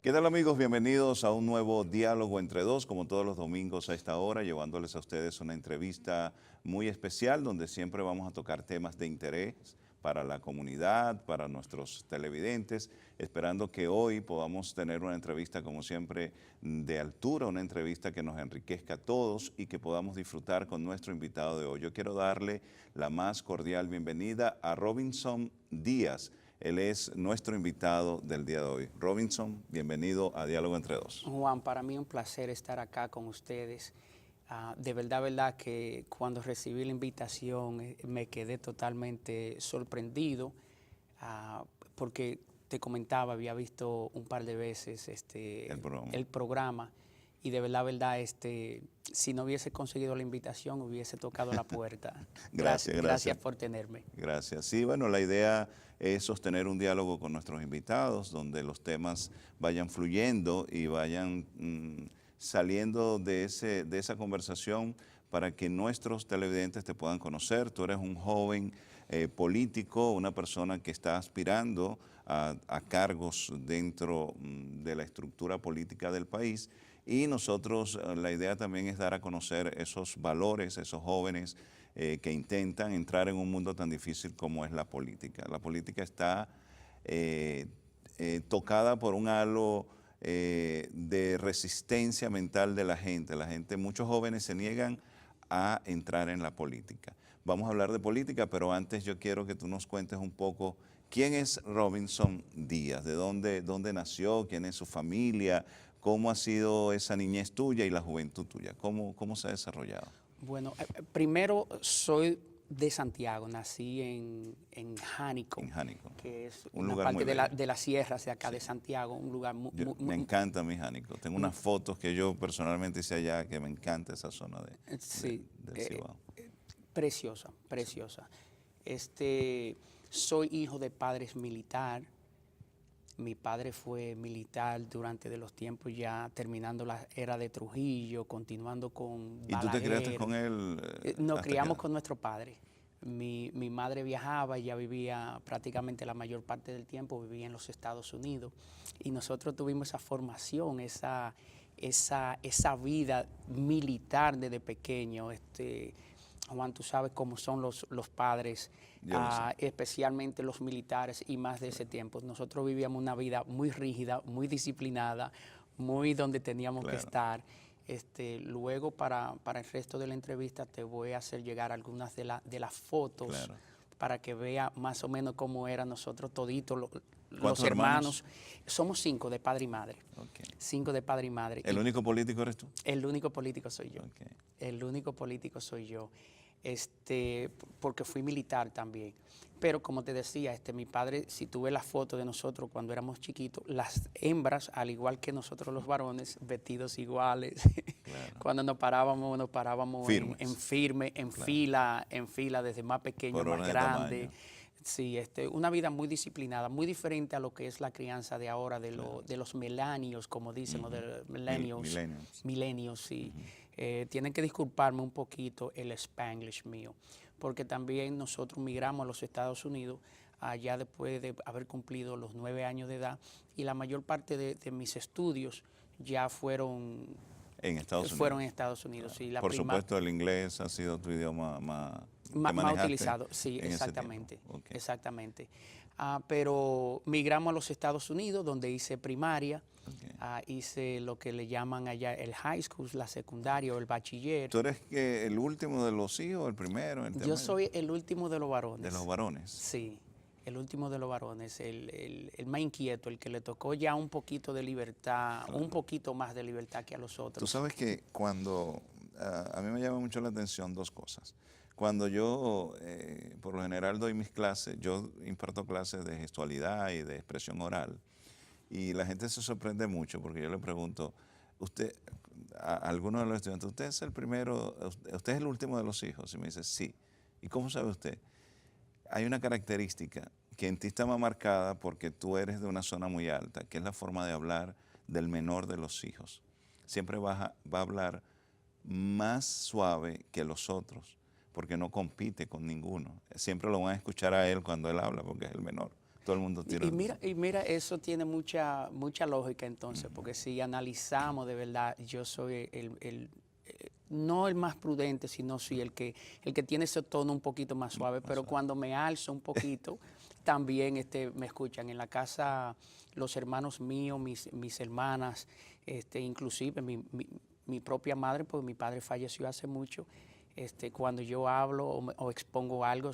¿Qué tal amigos? Bienvenidos a un nuevo Diálogo entre Dos, como todos los domingos a esta hora, llevándoles a ustedes una entrevista muy especial donde siempre vamos a tocar temas de interés para la comunidad, para nuestros televidentes, esperando que hoy podamos tener una entrevista como siempre de altura, una entrevista que nos enriquezca a todos y que podamos disfrutar con nuestro invitado de hoy. Yo quiero darle la más cordial bienvenida a Robinson Díaz. Él es nuestro invitado del día de hoy. Robinson, bienvenido a Diálogo entre Dos. Juan, para mí es un placer estar acá con ustedes. De verdad que cuando recibí la invitación me quedé totalmente sorprendido porque te comentaba, había visto un par de veces el programa y de verdad, si no hubiese conseguido la invitación, hubiese tocado la puerta. Gracias por tenerme. Gracias. Sí, bueno, la idea es sostener un diálogo con nuestros invitados, donde los temas vayan fluyendo y vayan saliendo de esa conversación para que nuestros televidentes te puedan conocer. Tú eres un joven político, una persona que está aspirando a cargos dentro de la estructura política del país. Y nosotros, la idea también es dar a conocer esos valores, esos jóvenes que intentan entrar en un mundo tan difícil como es la política. La política está tocada por un halo de resistencia mental de la gente. Muchos jóvenes se niegan a entrar en la política. Vamos a hablar de política, pero antes yo quiero que tú nos cuentes un poco quién es Robinson Díaz, de dónde nació, quién es su familia, cómo ha sido esa niñez tuya y la juventud tuya, cómo se ha desarrollado. Bueno, primero soy de Santiago, nací en Jánico, que es una parte de las sierras de acá de Santiago, un lugar me encanta mi Jánico, tengo unas fotos que yo personalmente hice allá, que me encanta esa zona del Cibao. Preciosa. Soy hijo de padres militar. Mi padre fue militar durante de los tiempos ya terminando la era de Trujillo, continuando con Balaguer. ¿Y tú te criaste con él? Nos criamos con nuestro padre. Mi madre viajaba, ella vivía prácticamente la mayor parte del tiempo, vivía en los Estados Unidos. Y nosotros tuvimos esa formación, esa vida militar desde pequeño. Juan, tú sabes cómo son los padres, especialmente los militares y más de ese tiempo. Nosotros vivíamos una vida muy rígida, muy disciplinada, muy donde teníamos que estar. Luego, para el resto de la entrevista, te voy a hacer llegar algunas de las fotos para que vea más o menos cómo eran nosotros toditos, los hermanos. Somos 5 de padre y madre. 5 de padre y madre. ¿El único político eres tú? El único político soy yo. El único político soy yo. Porque fui militar también. Pero como te decía, mi padre, si tú ves las fotos de nosotros cuando éramos chiquitos, las hembras, al igual que nosotros los varones, vestidos iguales. Cuando nos parábamos en fila, desde más pequeño a más grande. Sí, una vida muy disciplinada, muy diferente a lo que es la crianza de ahora, de los millennials, como dicen, o de millennials, sí. Tienen que disculparme un poquito el Spanglish mío, porque también nosotros migramos a los Estados Unidos allá después de haber cumplido los 9 años de edad, y la mayor parte de mis estudios ya fueron en Estados Unidos. Sí, por supuesto, el inglés ha sido tu idioma más utilizado, sí, exactamente. Exactamente. Pero migramos a los Estados Unidos, donde hice primaria, hice lo que le llaman allá el high school, la secundaria o el bachiller. ¿Tú eres el último de los hijos, el primero? Yo soy el último de los varones. ¿De los varones? Sí, el último de los varones, el más inquieto, el que le tocó ya un poquito de libertad, un poquito más de libertad que a los otros. Tú sabes que cuando, a mí me llama mucho la atención dos cosas. Cuando yo, por lo general, doy mis clases, yo imparto clases de gestualidad y de expresión oral, y la gente se sorprende mucho porque yo le pregunto, a alguno de los estudiantes, ¿usted es el primero, usted es el último de los hijos? Y me dice, sí. ¿Y cómo sabe usted? Hay una característica que en ti está más marcada porque tú eres de una zona muy alta, que es la forma de hablar del menor de los hijos. Siempre va a hablar más suave que los otros, porque no compite con ninguno. Siempre lo van a escuchar a él cuando él habla, porque es el menor. todo el mundo tira. Y mira, eso tiene mucha lógica entonces, porque si analizamos de verdad, yo soy no el más prudente, sino sí el que tiene ese tono un poquito más suave, pero cuando me alzo un poquito, también me escuchan. En la casa, los hermanos míos, mis hermanas, inclusive mi propia madre, porque mi padre falleció hace mucho, cuando yo hablo o expongo algo,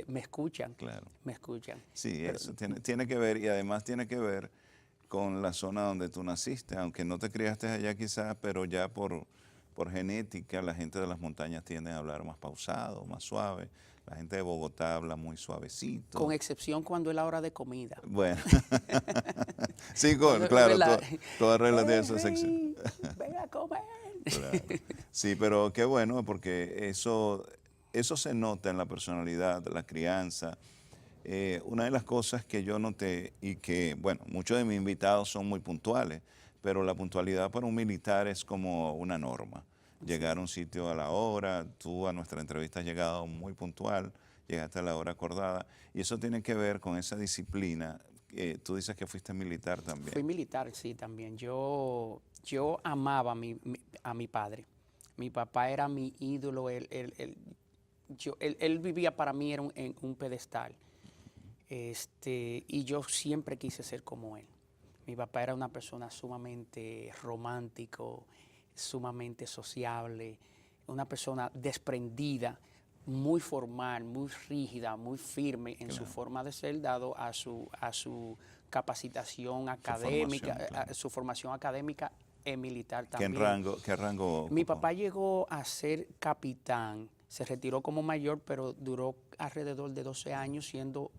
me escuchan, Claro. me escuchan. Sí, Pero, eso tiene que ver, y además tiene que ver con la zona donde tú naciste, aunque no te criaste allá quizás, pero ya por genética la gente de las montañas tiende a hablar más pausado, más suave. La gente de Bogotá habla muy suavecito. con excepción cuando es la hora de comida. Bueno, sí, Cuando- claro, ¿verdad? toda regla tiene su sección. Ven a comer. Claro. Sí, pero qué bueno, porque eso se nota en la personalidad, la crianza. Una de las cosas que yo noté y que, bueno, muchos de mis invitados son muy puntuales, pero la puntualidad para un militar es como una norma. Llegar a un sitio a la hora, tú a nuestra entrevista has llegado muy puntual, llegaste a la hora acordada, y eso tiene que ver con esa disciplina. Tú dices que fuiste militar también. Fui militar, sí, también. Yo amaba a mi padre. Mi papá era mi ídolo. Él vivía para mí en un pedestal. Y yo siempre quise ser como él. Mi papá era una persona sumamente romántico, sumamente sociable, una persona desprendida, muy formal, muy rígida, muy firme en su forma de ser, dado a su capacitación académica, su formación académica y militar también. ¿Qué rango Mi ocupó? papá llegó a ser capitán, se retiró como mayor, pero duró alrededor de 12 años siendo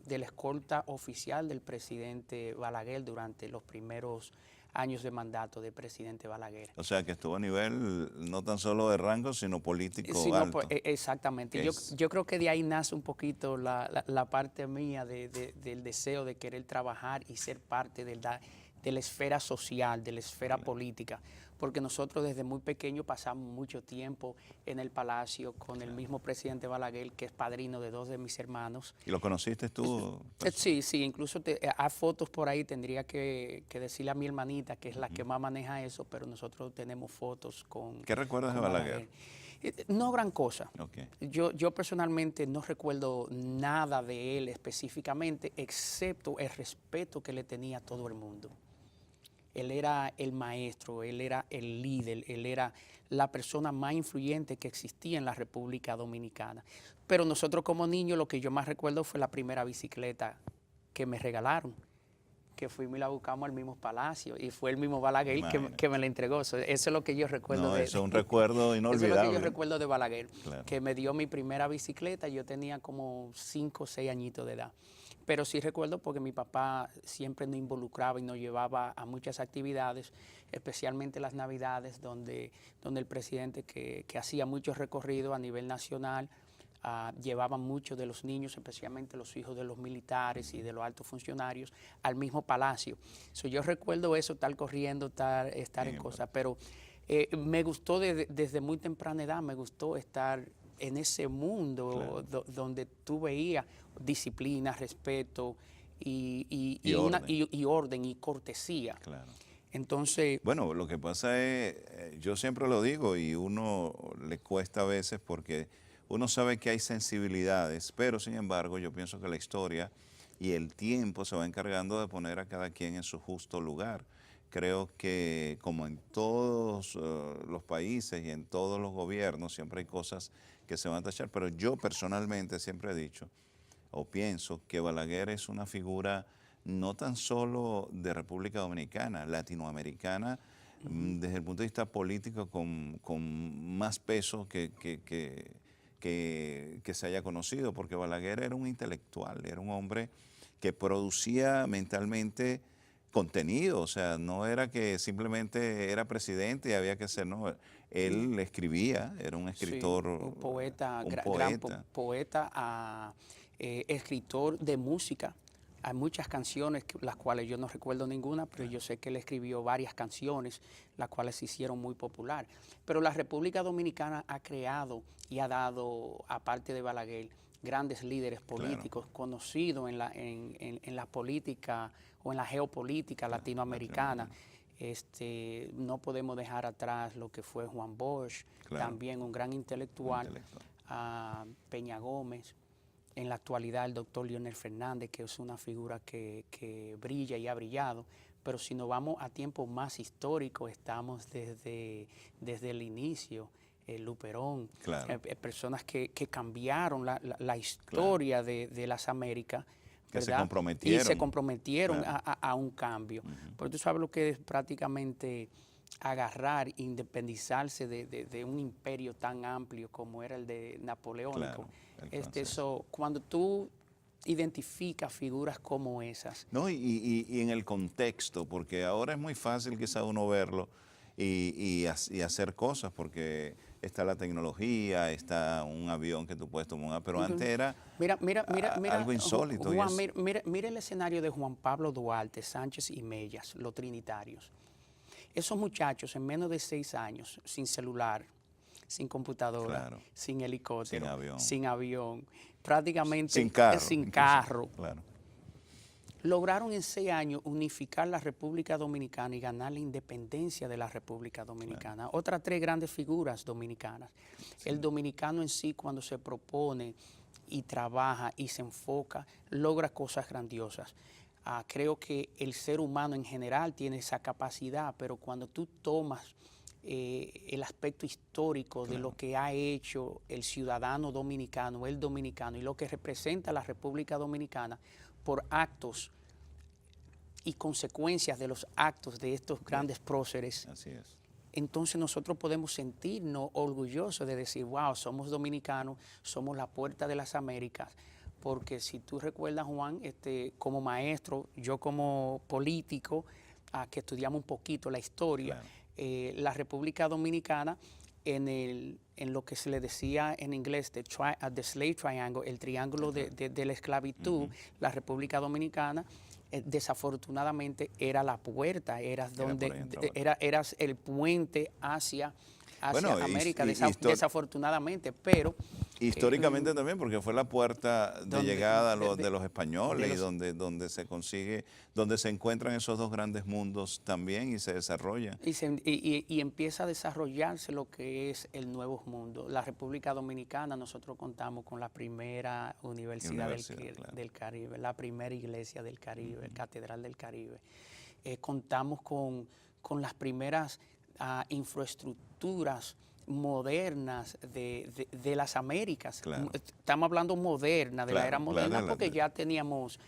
de la escolta oficial del presidente Balaguer durante los primeros años de mandato del presidente Balaguer. O sea, que estuvo a nivel no tan solo de rango, sino político Sí, no, alto. pues, exactamente. Yo creo que de ahí nace un poquito la parte mía del deseo de querer trabajar y ser parte de la esfera social, de la esfera política, porque nosotros desde muy pequeños pasamos mucho tiempo en el palacio con el mismo presidente Balaguer, que es padrino de 2 de mis hermanos. ¿Y lo conociste tú? Sí, incluso hay fotos por ahí, tendría que decirle a mi hermanita, que es la que más maneja eso, pero nosotros tenemos fotos con... ¿Qué recuerdas de con Balaguer? No gran cosa. Okay. Yo personalmente no recuerdo nada de él específicamente, excepto el respeto que le tenía a todo el mundo. Él era el maestro, él era el líder, él era la persona más influyente que existía en la República Dominicana. Pero nosotros como niños lo que yo más recuerdo fue la primera bicicleta que me regalaron, que fuimos y la buscamos al mismo palacio y fue el mismo Balaguer que me la entregó. Eso es lo que yo recuerdo Eso es un recuerdo inolvidable. Eso es lo que yo recuerdo de Balaguer, claro. Que me dio mi primera bicicleta. Yo tenía como 5 o 6 añitos de edad. Pero sí recuerdo porque mi papá siempre nos involucraba y nos llevaba a muchas actividades, especialmente las Navidades, donde el presidente que hacía muchos recorridos a nivel nacional, llevaba muchos de los niños, especialmente los hijos de los militares y de los altos funcionarios, al mismo palacio. Yo recuerdo eso, estar corriendo, estar en cosas, pero me gustó desde muy temprana edad, me gustó estar en ese mundo donde tú veías disciplina, respeto y orden y cortesía. Claro. Entonces... Bueno, lo que pasa es, yo siempre lo digo y uno le cuesta a veces porque uno sabe que hay sensibilidades, pero sin embargo yo pienso que la historia y el tiempo se va encargando de poner a cada quien en su justo lugar. Creo que como en todos los países y en todos los gobiernos siempre hay cosas que se van a tachar, pero yo personalmente siempre he dicho o pienso que Balaguer es una figura no tan solo de República Dominicana, latinoamericana, desde el punto de vista político con más peso que se haya conocido, porque Balaguer era un intelectual, era un hombre que producía mentalmente contenido, o sea, no era que simplemente era presidente y había que ser, no, él escribía, era un escritor, sí, un poeta, gran poeta, escritor de música. Hay muchas canciones, las cuales yo no recuerdo ninguna, pero yo sé que él escribió varias canciones, las cuales se hicieron muy popular. Pero la República Dominicana ha creado y ha dado, aparte de Balaguer, grandes líderes políticos conocidos en la política o en la geopolítica latinoamericana. No podemos dejar atrás lo que fue Juan Bosch, también un gran intelectual, Peña Gómez. En la actualidad el doctor Leonel Fernández, que es una figura que brilla y ha brillado, pero si nos vamos a tiempos más históricos, estamos desde el inicio, Luperón, personas que cambiaron la historia de las Américas, que ¿verdad? Y se comprometieron a un cambio. Pero tú sabes lo que es prácticamente agarrar, independizarse de un imperio tan amplio como era el de Napoleónico. Cuando tú identificas figuras como esas. No, y en el contexto, porque ahora es muy fácil quizá uno verlo y hacer cosas, porque está la tecnología, está un avión que tú puedes tomar, pero antes era algo insólito. Juan, mira el escenario de Juan Pablo Duarte, Sánchez y Mellas, los trinitarios. Esos muchachos en menos de 6 años, sin celular, sin computadora, sin helicóptero, sin avión, prácticamente sin carro. Lograron en 6 años unificar la República Dominicana y ganar la independencia de la República Dominicana. Otras 3 grandes figuras dominicanas. El dominicano en sí, cuando se propone y trabaja y se enfoca, logra cosas grandiosas. Creo que el ser humano en general tiene esa capacidad, pero cuando tú tomas el aspecto histórico de lo que ha hecho el ciudadano dominicano, el dominicano, y lo que representa la República Dominicana por actos y consecuencias de los actos de estos grandes próceres. Así es. Entonces nosotros podemos sentirnos orgullosos de decir, wow, somos dominicanos, somos la puerta de las Américas. Porque si tú recuerdas, Juan, como maestro, yo como político, que estudiamos un poquito la historia, la República Dominicana, en lo que se le decía en inglés, the slave triangle, el triángulo de la esclavitud, la República Dominicana, desafortunadamente era la puerta, era el puente hacia América, desafortunadamente, pero... Históricamente también, porque fue la puerta de llegada de los españoles, y donde se consigue, donde se encuentran esos 2 grandes mundos también y se desarrollan. Y empieza a desarrollarse lo que es el nuevo mundo. La República Dominicana, nosotros contamos con la primera universidad del Caribe, la primera iglesia del Caribe, Catedral del Caribe. Contamos con las primeras infraestructuras modernas de las Américas. Estamos hablando moderna, de la era moderna, porque ya teníamos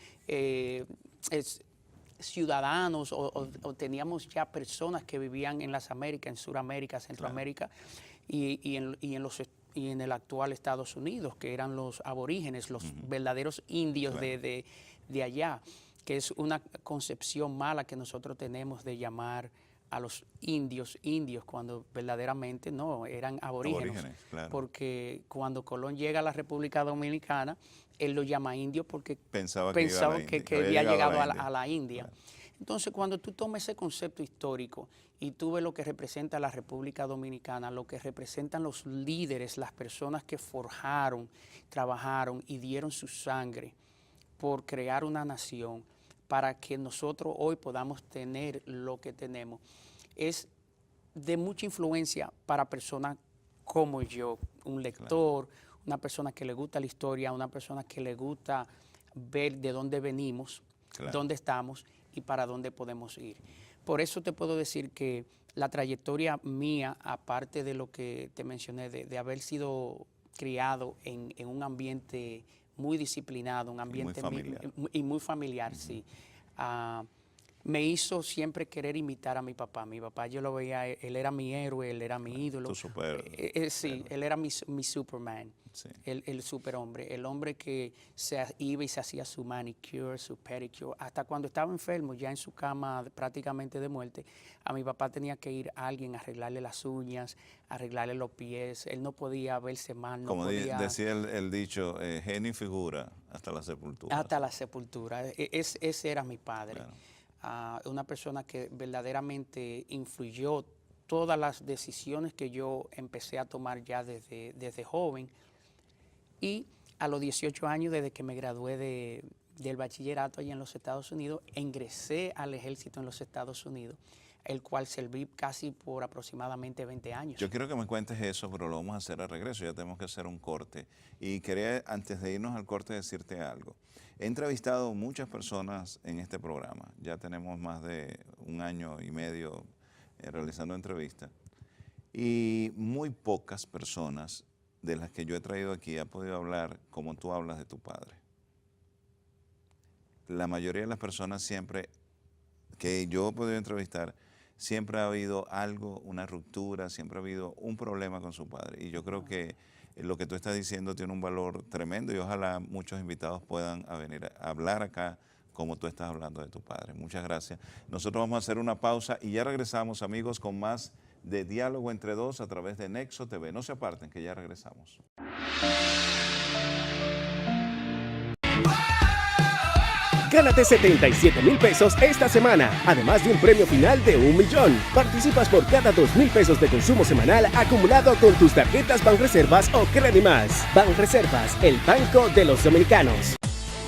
ciudadanos o teníamos ya personas que vivían en las Américas, en Sudamérica, Centroamérica y en el actual Estados Unidos, que eran los aborígenes, los verdaderos indios de allá, que es una concepción mala que nosotros tenemos de llamar a los indios, cuando verdaderamente no, eran aborígenes. Porque cuando Colón llega a la República Dominicana, él lo llama indio porque pensaba que había llegado a la India. Entonces, cuando tú tomas ese concepto histórico y tú ves lo que representa la República Dominicana, lo que representan los líderes, las personas que forjaron, trabajaron y dieron su sangre por crear una nación, para que nosotros hoy podamos tener lo que tenemos, es de mucha influencia para personas como yo, un lector, una persona que le gusta la historia, una persona que le gusta ver de dónde venimos, dónde estamos y para dónde podemos ir. Por eso te puedo decir que la trayectoria mía, aparte de lo que te mencioné, de haber sido criado en un ambiente muy disciplinado, un ambiente muy familiar, sí. Me hizo siempre querer imitar a mi papá. Mi papá yo lo veía, él era mi héroe, él era mi ídolo. Sí, él era mi Superman, el superhombre, el hombre que se iba y se hacía su manicure, su pedicure. Hasta cuando estaba enfermo, ya en su cama prácticamente de muerte, a mi papá tenía que ir alguien a arreglarle las uñas, arreglarle los pies. Él no podía verse mal. Como decía el dicho, genio y figura hasta la sepultura. Hasta la sepultura. Ese era mi padre. Una persona que verdaderamente influyó todas las decisiones que yo empecé a tomar ya desde joven, y a los 18 años, desde que me gradué del bachillerato allá en los Estados Unidos, ingresé al ejército en los Estados Unidos, el cual serví casi por aproximadamente 20 años. Yo quiero que me cuentes eso, pero lo vamos a hacer al regreso, ya tenemos que hacer un corte. Y quería, antes de irnos al corte, decirte algo. He entrevistado muchas personas en este programa, ya tenemos más de 1 año y medio realizando entrevistas, y muy pocas personas de las que yo he traído aquí han podido hablar como tú hablas de tu padre. La mayoría de las personas siempre que yo he podido entrevistar, siempre ha habido algo, una ruptura, siempre ha habido un problema con su padre. Y yo creo que lo que tú estás diciendo tiene un valor tremendo y ojalá muchos invitados puedan venir a hablar acá como tú estás hablando de tu padre. Muchas gracias. Nosotros vamos a hacer una pausa y ya regresamos, amigos, con más de Diálogo entre Dos a través de Nexo TV. No se aparten, que ya regresamos. Gánate 77,000 pesos esta semana, además de un premio final de 1 millón. Participas por cada 2,000 pesos de consumo semanal acumulado con tus tarjetas Banreservas o Credimás. Banreservas, el banco de los dominicanos.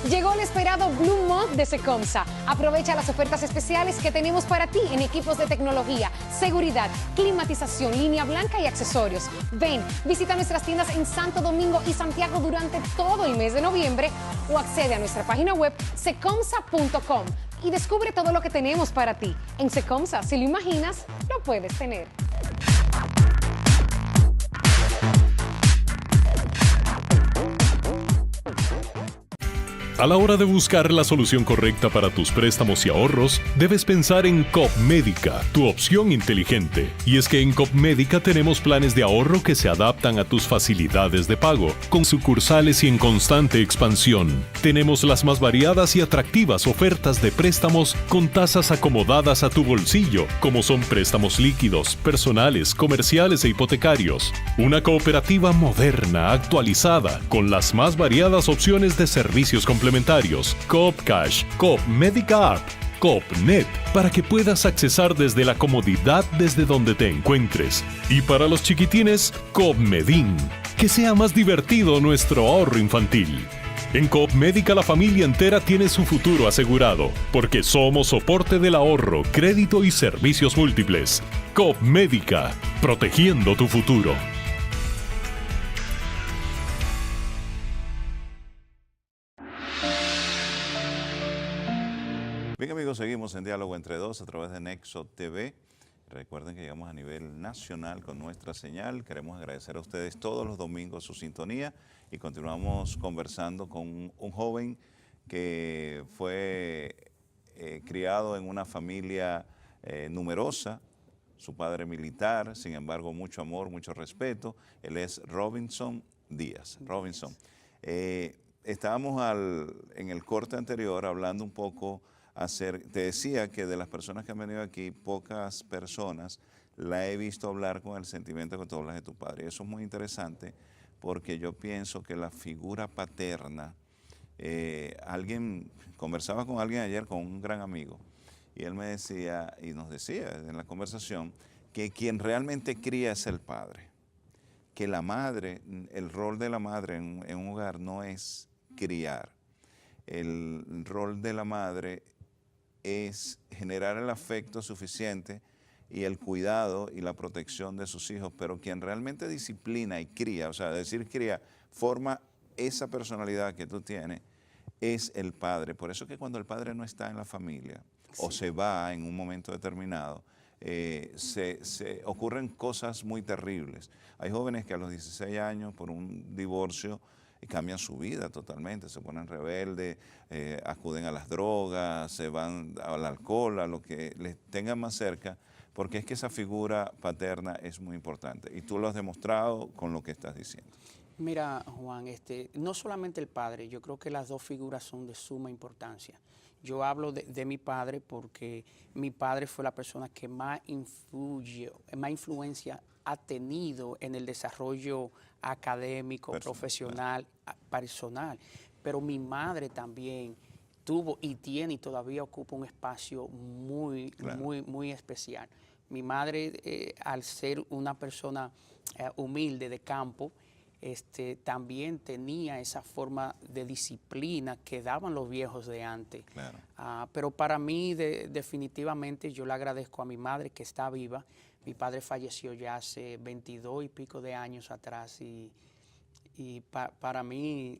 Llegó el esperado Blue Month de Secomsa. Aprovecha las ofertas especiales que tenemos para ti en equipos de tecnología, seguridad, climatización, línea blanca y accesorios. Ven, visita nuestras tiendas en Santo Domingo y Santiago durante todo el mes de noviembre o accede a nuestra página web secomsa.com y descubre todo lo que tenemos para ti. En Secomsa, si lo imaginas, lo puedes tener. A la hora de buscar la solución correcta para tus préstamos y ahorros, debes pensar en COP Médica, tu opción inteligente. Y es que en COP Médica tenemos planes de ahorro que se adaptan a tus facilidades de pago, con sucursales y en constante expansión. Tenemos las más variadas y atractivas ofertas de préstamos con tasas acomodadas a tu bolsillo, como son préstamos líquidos, personales, comerciales e hipotecarios. Una cooperativa moderna, actualizada, con las más variadas opciones de servicios complementarios. Coop Cash, Coop Médica App, Coop Net, para que puedas accesar desde la comodidad desde donde te encuentres. Y para los chiquitines, Coop Medin, que sea más divertido nuestro ahorro infantil. En Coop Médica la familia entera tiene su futuro asegurado, porque somos soporte del ahorro, crédito y servicios múltiples. Coop Médica, protegiendo tu futuro. Bien, amigos, seguimos en Diálogo entre Dos a través de Nexo TV. Recuerden que llegamos a nivel nacional con nuestra señal. Queremos agradecer a ustedes todos los domingos su sintonía y continuamos conversando con un joven que fue criado en una familia numerosa, su padre militar, sin embargo mucho amor, mucho respeto. Él es Robinson Díaz. Robinson, estábamos en el corte anterior hablando un poco te decía que de las personas que han venido aquí, pocas personas la he visto hablar con el sentimiento que tú hablas de tu padre. Y eso es muy interesante porque yo pienso que la figura paterna, conversaba con alguien ayer, con un gran amigo, y él me decía, y nos decía en la conversación, que quien realmente cría es el padre. Que la madre, el rol de la madre en un hogar no es criar. El rol de la madre es generar el afecto suficiente y el cuidado y la protección de sus hijos, pero quien realmente disciplina y cría, o sea, decir cría, forma esa personalidad que tú tienes, es el padre. Por eso que cuando el padre no está en la familia o se va en un momento determinado, se ocurren cosas muy terribles. Hay jóvenes que a los 16 años, por un divorcio, cambian su vida totalmente, se ponen rebeldes, acuden a las drogas, se van al alcohol, a lo que les tengan más cerca, porque es que esa figura paterna es muy importante y tú lo has demostrado con lo que estás diciendo. Mira, Juan, no solamente el padre, yo creo que las dos figuras son de suma importancia. Yo hablo de mi padre porque mi padre fue la persona que más influencia ha tenido en el desarrollo académico, profesional, personal. Pero mi madre también tuvo y tiene y todavía ocupa un espacio muy especial. Mi madre, al ser una persona humilde de campo, también tenía esa forma de disciplina que daban los viejos de antes. Claro. Pero para mí, definitivamente, yo le agradezco a mi madre que está viva. Mi padre falleció ya hace 22 y pico de años atrás y para mí,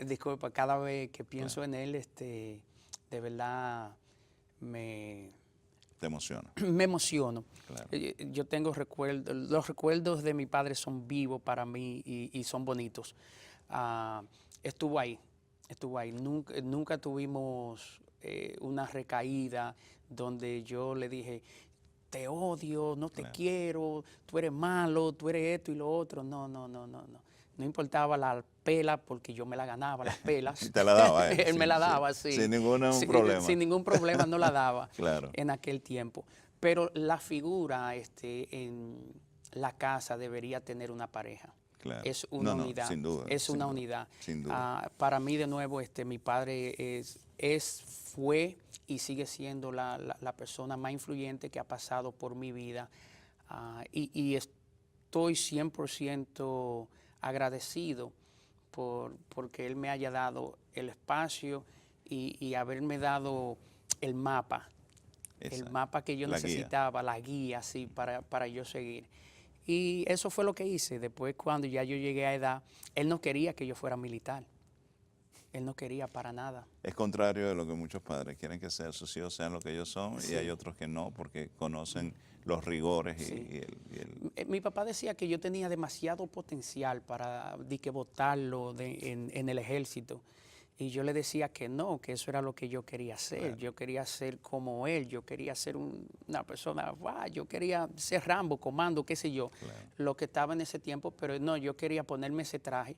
disculpa, cada vez que pienso en él, de verdad te emociona. me emociono. Claro. Yo tengo recuerdos, los recuerdos de mi padre son vivos para mí y son bonitos. Estuvo ahí. Nunca tuvimos una recaída donde yo le dije, te odio, no te quiero, tú eres malo, tú eres esto y lo otro. No. No importaba la pela porque yo me la ganaba, las pelas. Te la daba él. Él me la daba, sí. Sin ningún problema. Sin ningún problema no la daba Claro. en aquel tiempo. Pero la figura en la casa debería tener una pareja. Claro. Es una unidad. Sin duda. Es una unidad. Sin duda. Para mí, de nuevo, mi padre fue y sigue siendo la persona más influyente que ha pasado por mi vida. Y estoy 100% agradecido porque él me haya dado el espacio y haberme dado el mapa. El mapa que yo necesitaba, la guía, sí, para yo seguir. Y eso fue lo que hice. Después, cuando ya yo llegué a edad, él no quería que yo fuera militar. Él no quería para nada. Es contrario de lo que muchos padres quieren que sus hijos sean lo que ellos son, sí. Y hay otros que no, porque conocen los rigores sí. y Mi papá decía que yo tenía demasiado potencial para botarlo en el ejército. Y yo le decía que no, que eso era lo que yo quería hacer. Claro. Yo quería ser como él, yo quería ser una persona, yo quería ser Rambo, comando, qué sé yo, claro. Lo que estaba en ese tiempo, pero no, yo quería ponerme ese traje,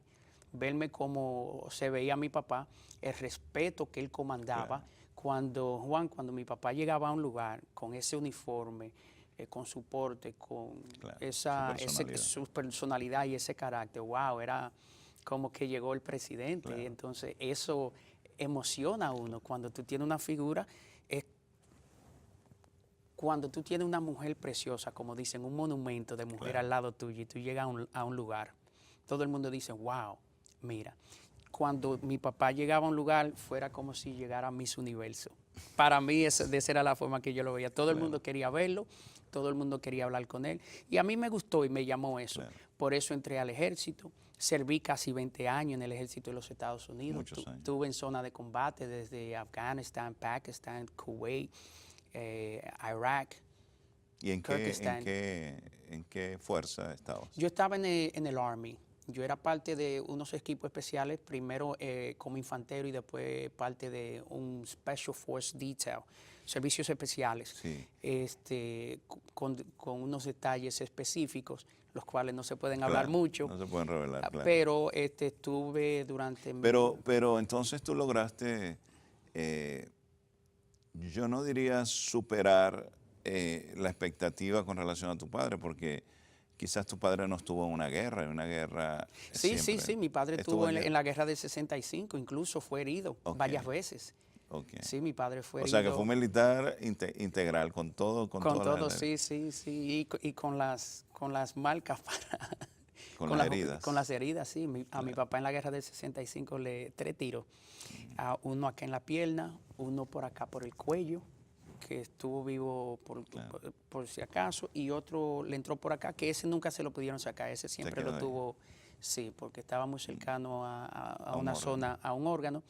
verme como se veía mi papá, el respeto que él comandaba. Claro. Cuando mi papá llegaba a un lugar con ese uniforme, con su porte, con claro, su personalidad y ese carácter, era como que llegó el presidente. Claro. Entonces eso emociona a uno cuando tú tienes una figura, cuando tú tienes una mujer preciosa, como dicen, un monumento de mujer claro. Al lado tuyo y tú llegas a un lugar, todo el mundo dice, wow, mira. Cuando mi papá llegaba a un lugar, fuera como si llegara a Miss Universo. Para mí esa era la forma que yo lo veía. Todo el mundo quería verlo, todo el mundo quería hablar con él. Y a mí me gustó y me llamó eso. Claro. Por eso entré al ejército. Serví casi 20 años en el ejército de los Estados Unidos. Estuve en zona de combate desde Afganistán, Pakistán, Kuwait, Irak. ¿Y en qué fuerza estabas? Yo estaba en el Army. Yo era parte de unos equipos especiales, primero como infantero y después parte de un Special Force Detail, servicios especiales, sí. Con unos detalles específicos, los cuales no se pueden hablar mucho. No se pueden revelar, claro. Pero estuve durante... Pero entonces tú lograste, yo no diría superar la expectativa con relación a tu padre, porque... Quizás tu padre no estuvo en una guerra. Sí, mi padre estuvo en la guerra del 65, incluso fue herido varias veces. Okay. Sí, mi padre fue herido. O sea, que fue un militar integral, con todo. Con todo, sí. Y con las marcas para... Con las heridas. Con las heridas, sí. A mi papá en la guerra del 65 3 tiros. Uno acá en la pierna, uno por acá por el cuello, que estuvo vivo por si acaso, y otro le entró por acá, que ese nunca se lo pudieron sacar, ese siempre lo tuvo, sí, porque estaba muy cercano a una zona, a un órgano,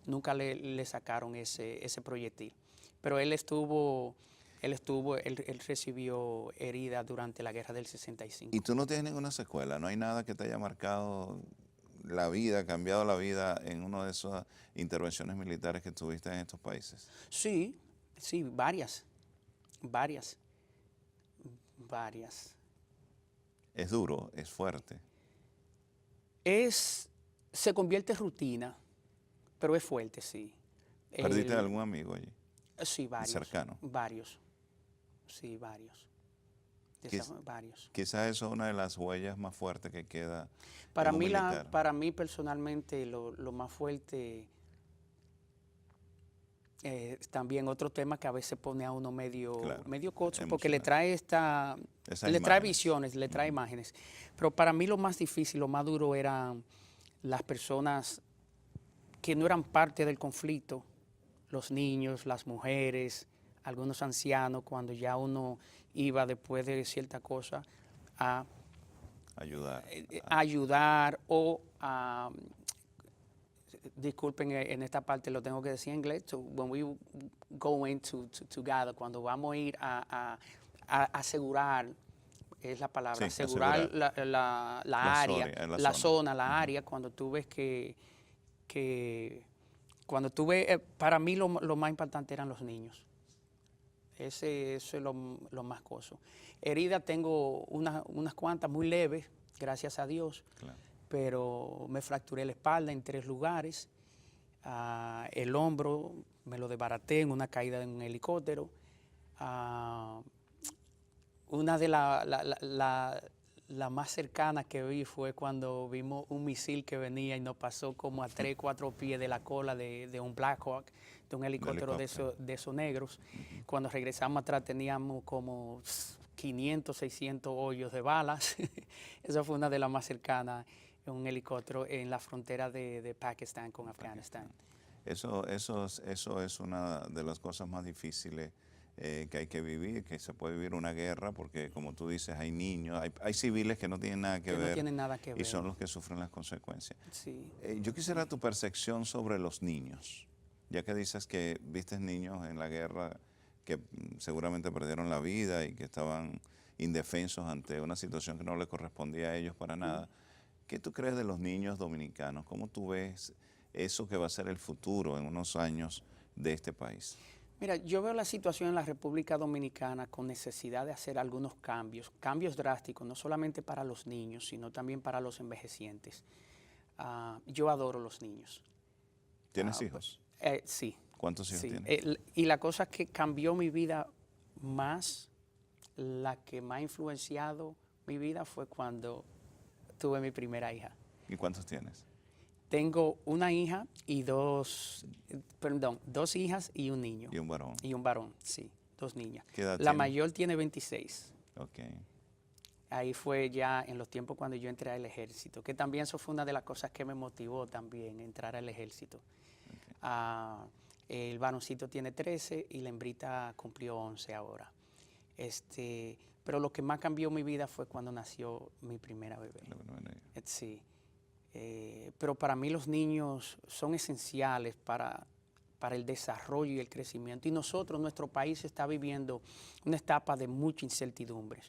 nunca le sacaron ese proyectil. Pero él recibió heridas durante la guerra del 65. ¿Y tú no tienes ninguna secuela? ¿No hay nada que te haya marcado la vida, cambiado la vida en una de esas intervenciones militares que tuviste en estos países? Sí, varias. Es duro, es fuerte. Se convierte en rutina, pero es fuerte, sí. ¿Perdiste algún amigo allí? Sí, varios. ¿Cercano? Varios. Sí, varios. Varios. Quizás eso es una de las huellas más fuertes que queda. Para mí personalmente lo más fuerte También otro tema que a veces pone a uno medio, Claro, medio cocho porque le emocional. trae Esas le trae imágenes. visiones, le trae imágenes. Pero para mí lo más difícil, lo más duro eran las personas que no eran parte del conflicto, los niños, las mujeres, algunos ancianos, cuando ya uno iba después de cierta cosa a Ayudar. ayudar o a, disculpen, en esta parte lo tengo que decir en inglés, so when we go into to gather, cuando vamos a ir a asegurar, es la palabra, Sí, asegurar asegurar. la La área, zona, la la zona. zona, la área, cuando tú ves cuando tú ves, para mí lo más importante eran los niños. Eso es lo más coso. Heridas tengo unas cuantas muy leves, gracias a Dios, Claro. pero me fracturé la espalda en 3 lugares, el hombro me lo desbaraté en una caída en un helicóptero, una de la más cercana que vi fue cuando vimos un misil que venía y nos pasó como a 3, 4 pies de la cola de un Black Hawk, de un helicóptero de esos negros. Cuando regresamos atrás teníamos como 500, 600 hoyos de balas. Esa fue una de las más cercanas en un helicóptero en la frontera de Pakistán con Afganistán. Eso es una de las cosas más difíciles que hay que vivir, que se puede vivir una guerra, porque como tú dices, hay niños, hay civiles que no tienen nada que ver, no tienen nada que y ver. son los que sufren las consecuencias. Sí. Yo quisiera tu percepción sobre los niños, ya que dices que viste niños en la guerra que seguramente perdieron la vida y que estaban indefensos ante una situación que no les correspondía a ellos para nada. ¿Qué tú crees de los niños dominicanos? ¿Cómo tú ves eso que va a ser el futuro en unos años de este país? Mira, yo veo la situación en la República Dominicana con necesidad de hacer algunos cambios drásticos, no solamente para los niños, sino también para los envejecientes. Yo adoro los niños. ¿Tienes hijos? Sí. ¿Cuántos hijos sí. tienes? Y la cosa que cambió mi vida más, la que más ha influenciado mi vida fue cuando tuve mi primera hija. ¿Y cuántos tienes? Tengo una hija y dos hijas y un niño. Y un varón. Y un varón, sí, 2 niñas. ¿Qué edad La tiene? mayor tiene 26. Ok. Ahí fue ya en los tiempos cuando yo entré al ejército, que también eso fue una de las cosas que me motivó también, entrar al ejército. El varoncito tiene 13 y la hembrita cumplió 11 ahora. Pero lo que más cambió mi vida fue cuando nació mi primera bebé. Sí. Pero para mí los niños son esenciales para el desarrollo y el crecimiento. Y nuestro país está viviendo una etapa de mucha incertidumbre.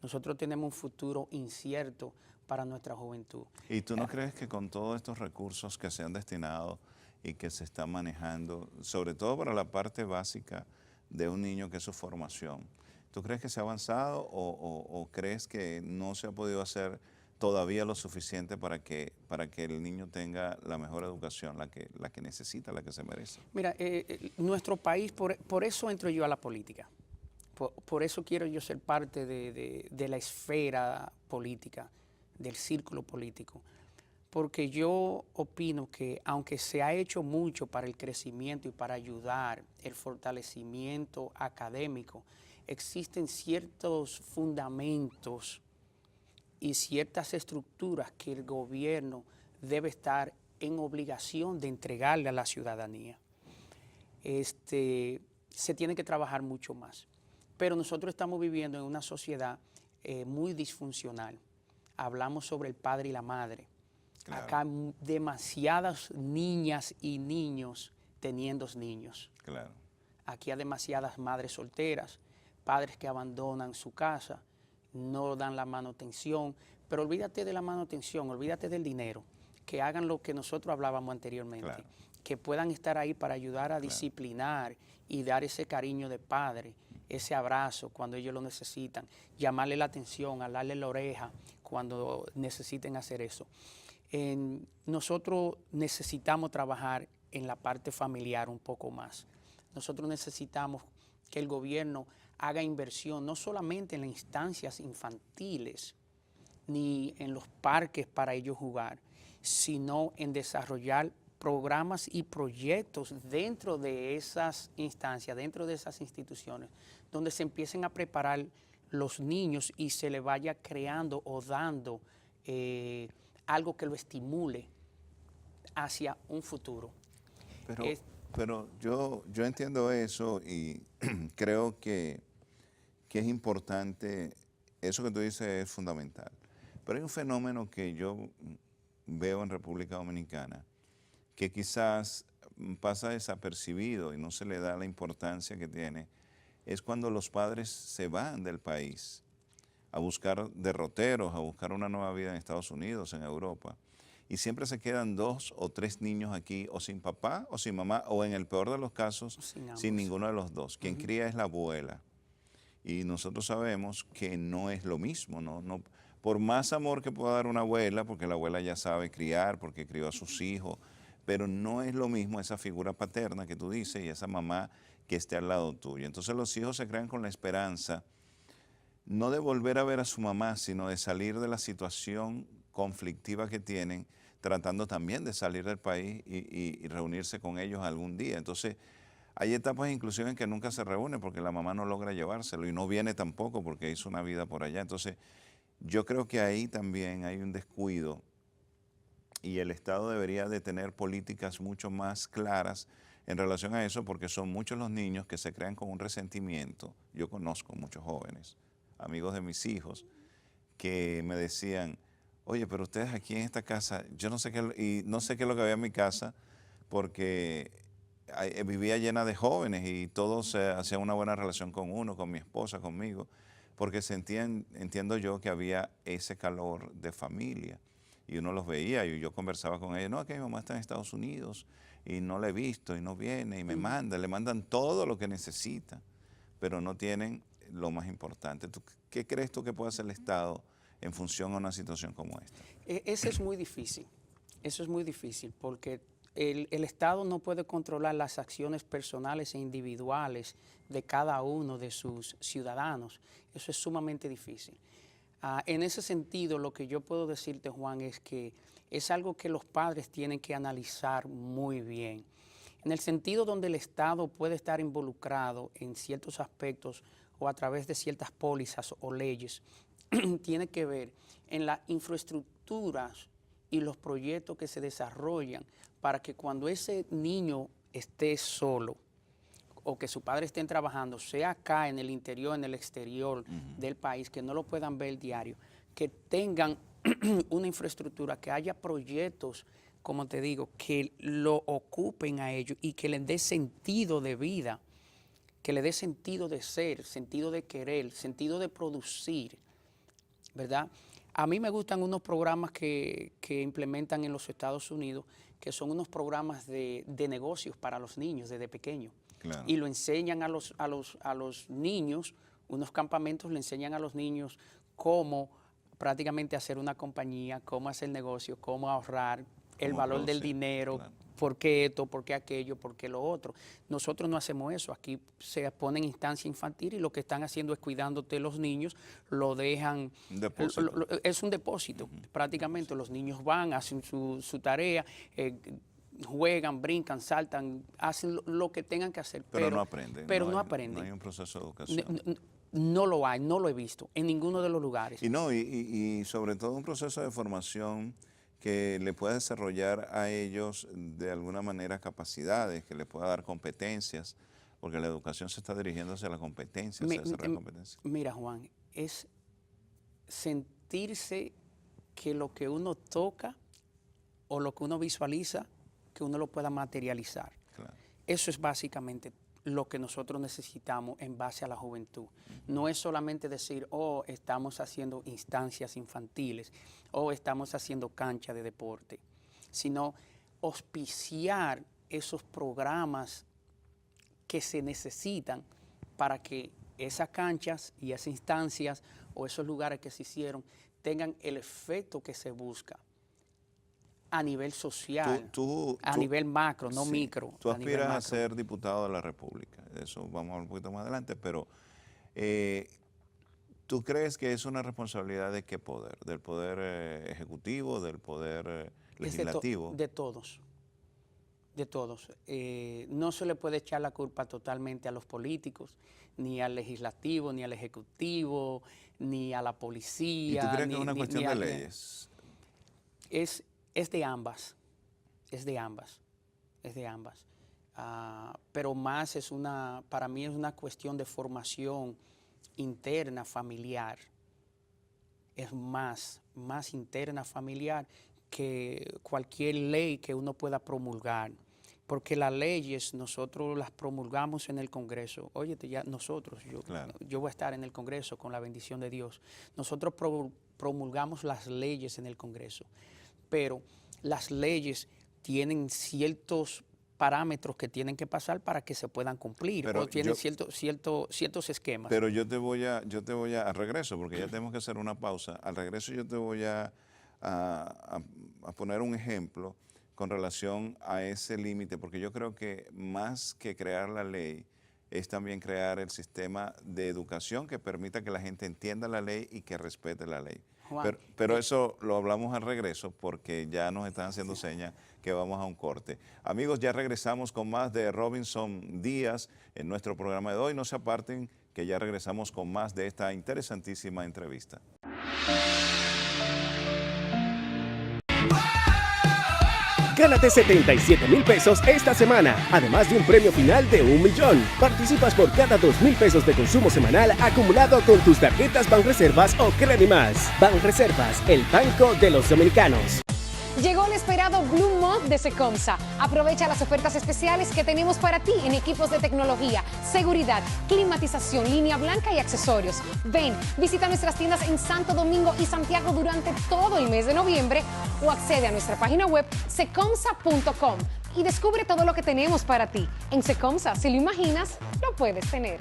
Nosotros tenemos un futuro incierto para nuestra juventud. ¿Y tú no crees que con todos estos recursos que se han destinado y que se están manejando, sobre todo para la parte básica de un niño que es su formación, ¿tú crees que se ha avanzado o crees que no se ha podido hacer todavía lo suficiente para que el niño tenga la mejor educación, la que necesita, la que se merece? Mira, nuestro país, por eso entro yo a la política. Por eso quiero yo ser parte de la esfera política, del círculo político. Porque yo opino que aunque se ha hecho mucho para el crecimiento y para ayudar el fortalecimiento académico, existen ciertos fundamentos y ciertas estructuras que el gobierno debe estar en obligación de entregarle a la ciudadanía. Se tiene que trabajar mucho más. Pero nosotros estamos viviendo en una sociedad muy disfuncional. Hablamos sobre el padre y la madre. Claro. Acá demasiadas niñas y niños teniendo niños. Claro. Aquí hay demasiadas madres solteras, padres que abandonan su casa, no dan la manutención, pero olvídate de la manutención, olvídate del dinero, que hagan lo que nosotros hablábamos anteriormente, claro, que puedan estar ahí para ayudar a disciplinar y dar ese cariño de padre, ese abrazo cuando ellos lo necesitan, llamarle la atención, alarle la oreja cuando necesiten hacer eso. Nosotros necesitamos trabajar en la parte familiar un poco más. Nosotros necesitamos que el gobierno haga inversión no solamente en las instancias infantiles ni en los parques para ellos jugar, sino en desarrollar programas y proyectos dentro de esas instancias, dentro de esas instituciones, donde se empiecen a preparar los niños y se le vaya creando o dando algo que lo estimule hacia un futuro. Pero yo entiendo eso y creo que es importante, eso que tú dices es fundamental. Pero hay un fenómeno que yo veo en República Dominicana que quizás pasa desapercibido y no se le da la importancia que tiene, es cuando los padres se van del país a buscar derroteros, a buscar una nueva vida en Estados Unidos, en Europa, y siempre se quedan 2 o 3 niños aquí, o sin papá o sin mamá, o en el peor de los casos, sin ninguno de los dos. Quien cría es la abuela. Y nosotros sabemos que no es lo mismo, ¿no? Por más amor que pueda dar una abuela, porque la abuela ya sabe criar, porque crió a sus hijos, pero no es lo mismo esa figura paterna que tú dices y esa mamá que esté al lado tuyo. Entonces los hijos se crean con la esperanza no de volver a ver a su mamá, sino de salir de la situación conflictiva que tienen, tratando también de salir del país y reunirse con ellos algún día. Entonces, hay etapas inclusive en que nunca se reúnen porque la mamá no logra llevárselo y no viene tampoco porque hizo una vida por allá. Entonces, yo creo que ahí también hay un descuido y el Estado debería de tener políticas mucho más claras en relación a eso, porque son muchos los niños que se crean con un resentimiento. Yo conozco muchos jóvenes, amigos de mis hijos, que me decían, oye, pero ustedes aquí en esta casa, yo no sé qué, y no sé qué es lo que había en mi casa, porque vivía llena de jóvenes y todos hacían una buena relación con uno, con mi esposa, conmigo, porque sentían, entiendo yo, que había ese calor de familia. Y uno los veía y yo conversaba con ellos, no, que mi mamá está en Estados Unidos y no la he visto y no viene y me manda, le mandan todo lo que necesita, pero no tienen lo más importante. ¿Qué crees tú que puede hacer el Estado en función a una situación como esta? Eso es muy difícil, porque el Estado no puede controlar las acciones personales e individuales de cada uno de sus ciudadanos. Eso es sumamente difícil. En ese sentido, lo que yo puedo decirte, Juan, es que es algo que los padres tienen que analizar muy bien. En el sentido donde el Estado puede estar involucrado en ciertos aspectos o a través de ciertas pólizas o leyes, tiene que ver en las infraestructuras y los proyectos que se desarrollan para que cuando ese niño esté solo o que sus padres estén trabajando, sea acá en el interior, en el exterior del país, que no lo puedan ver diario, que tengan una infraestructura, que haya proyectos, como te digo, que lo ocupen a ellos y que les dé sentido de vida, que le dé sentido de ser, sentido de querer, sentido de producir, ¿verdad? A mí me gustan unos programas que implementan en los Estados Unidos, que son unos programas de negocios para los niños desde pequeños. Claro. Y lo enseñan a los niños, unos campamentos le enseñan a los niños cómo prácticamente hacer una compañía, cómo hacer negocio, cómo ahorrar, el valor del dinero, claro. ¿Por qué esto, por qué aquello, por qué lo otro? Nosotros no hacemos eso, aquí se ponen instancia infantil y lo que están haciendo es cuidándote los niños, lo dejan, es un depósito prácticamente, los niños van, hacen su tarea, juegan, brincan, saltan, hacen lo que tengan que hacer. Pero no aprenden. Pero no aprenden. No hay un proceso de educación. No lo hay, no lo he visto en ninguno de los lugares. Y sobre todo un proceso de formación que le pueda desarrollar a ellos de alguna manera capacidades, que les pueda dar competencias, porque la educación se está dirigiendo hacia la competencia, hacia desarrollar competencias. Mira, Juan, es sentirse que lo que uno toca o lo que uno visualiza, que uno lo pueda materializar. Claro. Eso es básicamente lo que nosotros necesitamos en base a la juventud. No es solamente decir, oh, estamos haciendo instancias infantiles, o estamos haciendo cancha de deporte, sino auspiciar esos programas que se necesitan para que esas canchas y esas instancias o esos lugares que se hicieron tengan el efecto que se busca a nivel social, a nivel macro, no sí, micro. Tú aspiras a ser diputado de la República, de eso vamos a hablar un poquito más adelante, pero ¿tú crees que es una responsabilidad de qué poder? ¿Del poder ejecutivo, del poder legislativo? De todos. de todos. No se le puede echar la culpa totalmente a los políticos, ni al legislativo, ni al ejecutivo, ni a la ¿Y policía. tú crees que ni- es una ni- cuestión ni de a- leyes? Es de ambas, es de ambas, es de ambas. Pero más para mí es una cuestión de formación interna, familiar. Es más interna, familiar que cualquier ley que uno pueda promulgar. Porque las leyes nosotros las promulgamos en el Congreso. Óyete, ya nosotros, Claro. yo voy a estar en el Congreso con la bendición de Dios. Nosotros promulgamos las leyes en el Congreso. Pero las leyes tienen ciertos parámetros que tienen que pasar para que se puedan cumplir, Pero o tienen yo- ciertos esquemas. Pero yo te voy al regreso, porque ya tenemos que hacer una pausa. Al regreso yo te voy a poner un ejemplo con relación a ese límite, porque yo creo que más que crear la ley, es también crear el sistema de educación que permita que la gente entienda la ley y que respete la ley. Juan, Pero eso lo hablamos al regreso porque ya nos están haciendo señas que vamos a un corte. Amigos, ya regresamos con más de Robinson Díaz en nuestro programa de hoy. No se aparten, que ya regresamos con más de esta interesantísima entrevista. Gánate 77,000 pesos esta semana, además de un premio final de 1 millón. Participas por cada 2,000 pesos de consumo semanal acumulado con tus tarjetas Banreservas o Credimas. Banreservas, el banco de los dominicanos. Llegó el esperado Blue Month de Secomsa. Aprovecha las ofertas especiales que tenemos para ti en equipos de tecnología, seguridad, climatización, línea blanca y accesorios. Ven, visita nuestras tiendas en Santo Domingo y Santiago durante todo el mes de noviembre o accede a nuestra página web secomsa.com y descubre todo lo que tenemos para ti. En Secomsa, si lo imaginas, lo puedes tener.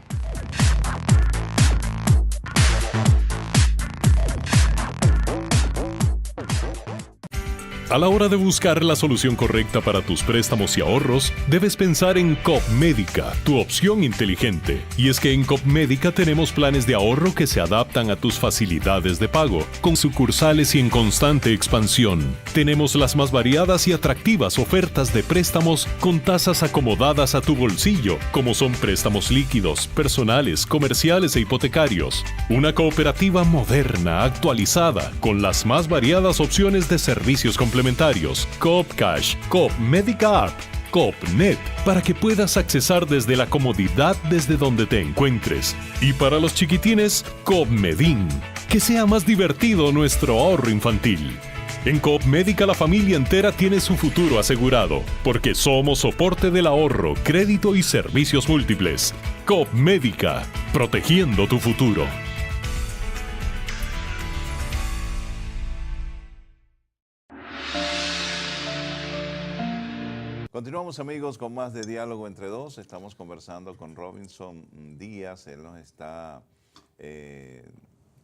A la hora de buscar la solución correcta para tus préstamos y ahorros, debes pensar en COP Médica, tu opción inteligente. Y es que en COP Médica tenemos planes de ahorro que se adaptan a tus facilidades de pago, con sucursales y en constante expansión. Tenemos las más variadas y atractivas ofertas de préstamos con tasas acomodadas a tu bolsillo, como son préstamos líquidos, personales, comerciales e hipotecarios. Una cooperativa moderna, actualizada, con las más variadas opciones de servicios complementarios. Coop Cash, Coop Médica App, Coop Net, para que puedas accesar desde la comodidad desde donde te encuentres. Y para los chiquitines, Coop Medin. Que sea más divertido nuestro ahorro infantil. En Coop Médica la familia entera tiene su futuro asegurado, porque somos soporte del ahorro, crédito y servicios múltiples. Coop Médica, protegiendo tu futuro. Continuamos, amigos, con más de Diálogo entre Dos. Estamos conversando con Robinson Díaz. Él nos está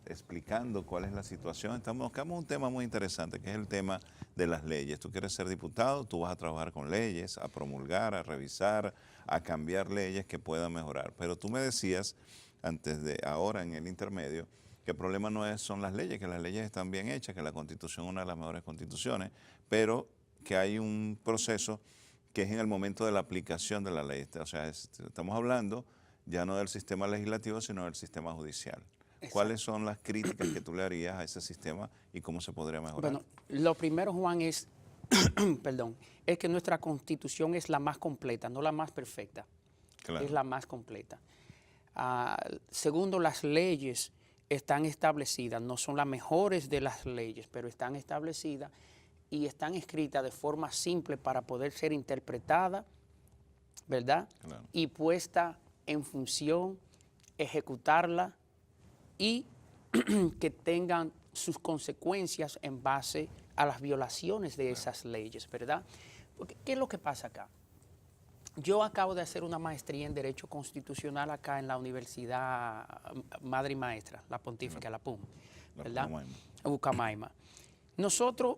explicando cuál es la situación. Buscamos un tema muy interesante, que es el tema de las leyes. Tú quieres ser diputado, tú vas a trabajar con leyes, a promulgar, a revisar, a cambiar leyes que puedan mejorar. Pero tú me decías, antes de ahora en el intermedio, que el problema no son las leyes, que las leyes están bien hechas, que la Constitución es una de las mejores constituciones, pero que hay un proceso que es en el momento de la aplicación de la ley. O sea, estamos hablando ya no del sistema legislativo, sino del sistema judicial. Exacto. ¿Cuáles son las críticas que tú le harías a ese sistema y cómo se podría mejorar? Bueno, lo primero, Juan, es, perdón, es que nuestra Constitución es la más completa, no la más perfecta. Claro. Es la más completa. Segundo, las leyes están establecidas, no son las mejores de las leyes, pero están establecidas y están escritas de forma simple para poder ser interpretada, ¿verdad? Claro. Y puesta en función, ejecutarla y que tengan sus consecuencias en base a las violaciones de esas leyes, ¿verdad? Porque, ¿qué es lo que pasa acá? Yo acabo de hacer una maestría en Derecho Constitucional acá en la Universidad Madre y Maestra, la Pontífica, la PUM, ¿verdad? Ucamaima. Nosotros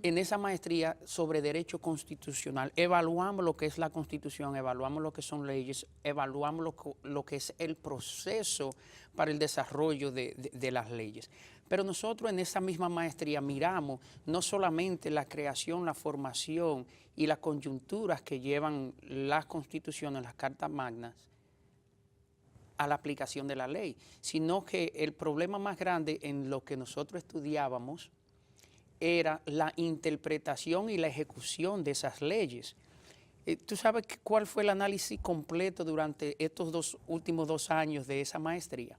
en esa maestría sobre Derecho Constitucional evaluamos lo que es la Constitución, evaluamos lo que son leyes, evaluamos lo que es el proceso para el desarrollo de las leyes. Pero nosotros en esa misma maestría miramos no solamente la creación, la formación y las coyunturas que llevan las constituciones, las cartas magnas, a la aplicación de la ley, sino que el problema más grande en lo que nosotros estudiábamos era la interpretación y la ejecución de esas leyes. ¿Tú sabes cuál fue el análisis completo durante estos últimos 2 años de esa maestría?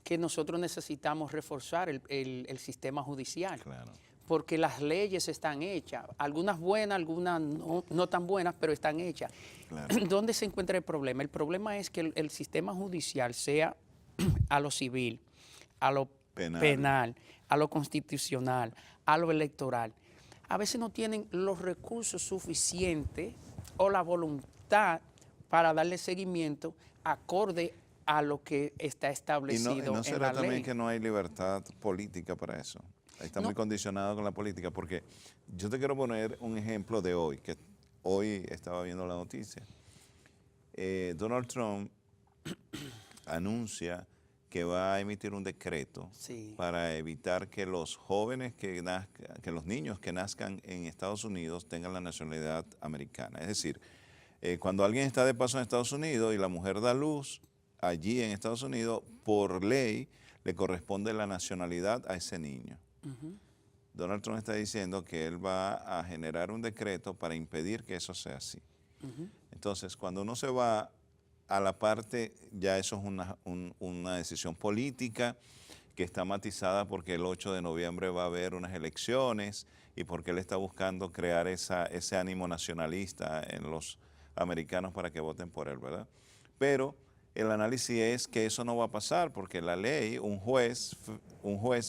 Que nosotros necesitamos reforzar el sistema judicial. Claro. Porque las leyes están hechas, algunas buenas, algunas no tan buenas, pero están hechas. Claro. ¿Dónde se encuentra el problema? El problema es que el sistema judicial, sea a lo civil, a lo penal, a lo constitucional, a lo electoral, a veces no tienen los recursos suficientes o la voluntad para darle seguimiento acorde a lo que está establecido ¿Y no en será la también ley? que no hay libertad política para eso? Está muy condicionado con la política, porque yo te quiero poner un ejemplo de hoy, que hoy estaba viendo la noticia. Donald Trump anuncia que va a emitir un decreto para evitar que los jóvenes que los niños que nazcan en Estados Unidos tengan la nacionalidad americana. Es decir, cuando alguien está de paso en Estados Unidos y la mujer da luz allí en Estados Unidos, por ley le corresponde la nacionalidad a ese niño. Donald Trump está diciendo que él va a generar un decreto para impedir que eso sea así. Entonces, cuando uno se va a la parte, ya eso es una decisión política que está matizada porque el 8 de noviembre va a haber unas elecciones y porque él está buscando crear ese ánimo nacionalista en los americanos para que voten por él, ¿verdad? Pero el análisis es que eso no va a pasar porque la ley, un juez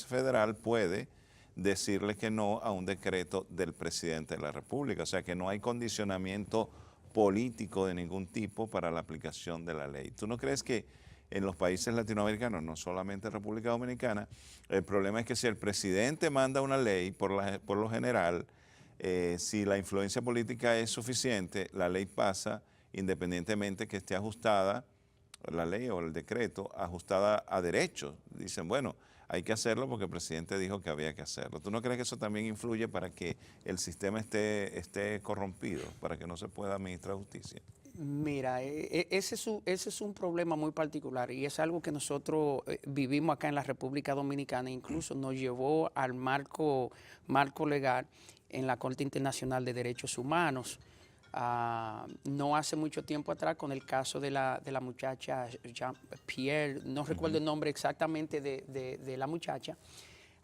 federal puede decirle que no a un decreto del presidente de la República. O sea que no hay condicionamiento político de ningún tipo para la aplicación de la ley. ¿Tú no crees que en los países latinoamericanos, no solamente República Dominicana, el problema es que si el presidente manda una ley, por lo general, si la influencia política es suficiente, la ley pasa independientemente que esté ajustada, la ley o el decreto, ajustada a derechos? Dicen, bueno, hay que hacerlo porque el presidente dijo que había que hacerlo. ¿Tú no crees que eso también influye para que el sistema esté corrompido, para que no se pueda administrar justicia? Mira, ese es un problema muy particular y es algo que nosotros vivimos acá en la República Dominicana, incluso nos llevó al marco legal en la Corte Internacional de Derechos Humanos. No hace mucho tiempo atrás, con el caso de la muchacha Pierre, no recuerdo el nombre exactamente de la muchacha,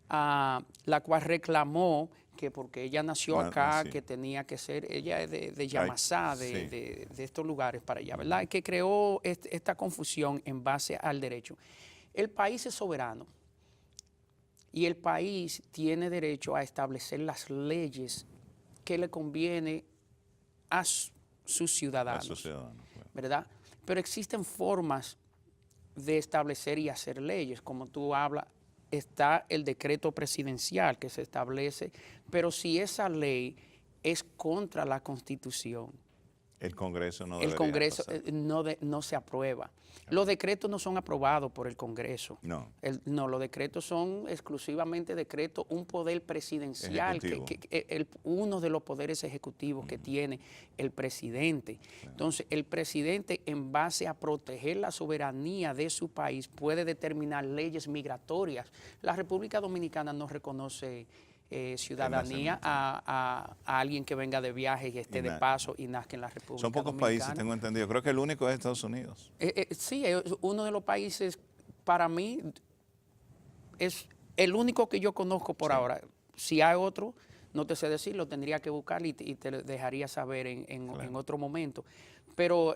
la cual reclamó que porque ella nació acá, que tenía que ser, ella es de Yamasá, de estos lugares para allá, ¿verdad? Que creó esta confusión en base al derecho. El país es soberano y el país tiene derecho a establecer las leyes que le conviene a sus ciudadanos, Claro. ¿verdad? Pero existen formas de establecer y hacer leyes, como tú hablas, está el decreto presidencial que se establece, pero si esa ley es contra la Constitución, El Congreso no el Congreso pasar. no se aprueba. Los decretos no son aprobados por el Congreso. No. No, los decretos son exclusivamente decretos, un poder presidencial, uno de los poderes ejecutivos que tiene el presidente. Entonces, el presidente, en base a proteger la soberanía de su país, puede determinar leyes migratorias. La República Dominicana no reconoce ciudadanía a alguien que venga de viaje y esté de paso y nazca en la República Son pocos Dominicana. países, tengo entendido. Creo que el único es Estados Unidos. Sí, es uno de los países, para mí, es el único que yo conozco por ahora. Si hay otro, no te sé decir, lo tendría que buscar y te lo dejaría saber en otro momento. Pero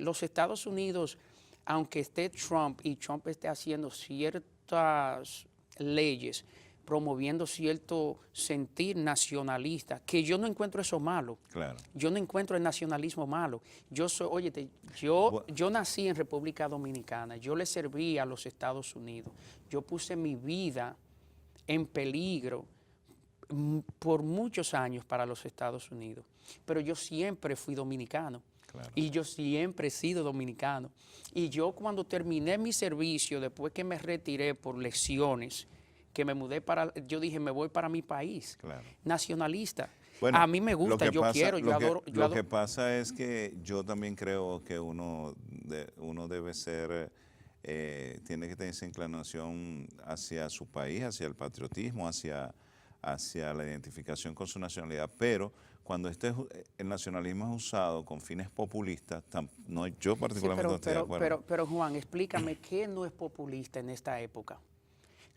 los Estados Unidos, aunque esté Trump y Trump esté haciendo ciertas leyes, promoviendo cierto sentir nacionalista, que yo no encuentro eso malo. Claro. Yo no encuentro el nacionalismo malo. Yo nací en República Dominicana, yo le serví a los Estados Unidos, yo puse mi vida en peligro por muchos años para los Estados Unidos, pero yo siempre fui dominicano. Claro. Y yo siempre he sido dominicano. Y yo cuando terminé mi servicio, después que me retiré por lesiones, que me mudé yo dije, me voy para mi país, Claro. nacionalista. Bueno, a mí me lo gusta, que yo pasa- quiero, yo lo que- adoro. Lo que pasa es que yo también creo que uno debe ser, tiene que tener esa inclinación hacia su país, hacia el patriotismo, hacia la identificación con su nacionalidad, pero cuando el nacionalismo es usado con fines populistas, no, yo Sí, particularmente no estoy de acuerdo. pero Juan, explícame, ¿qué no es populista en esta época?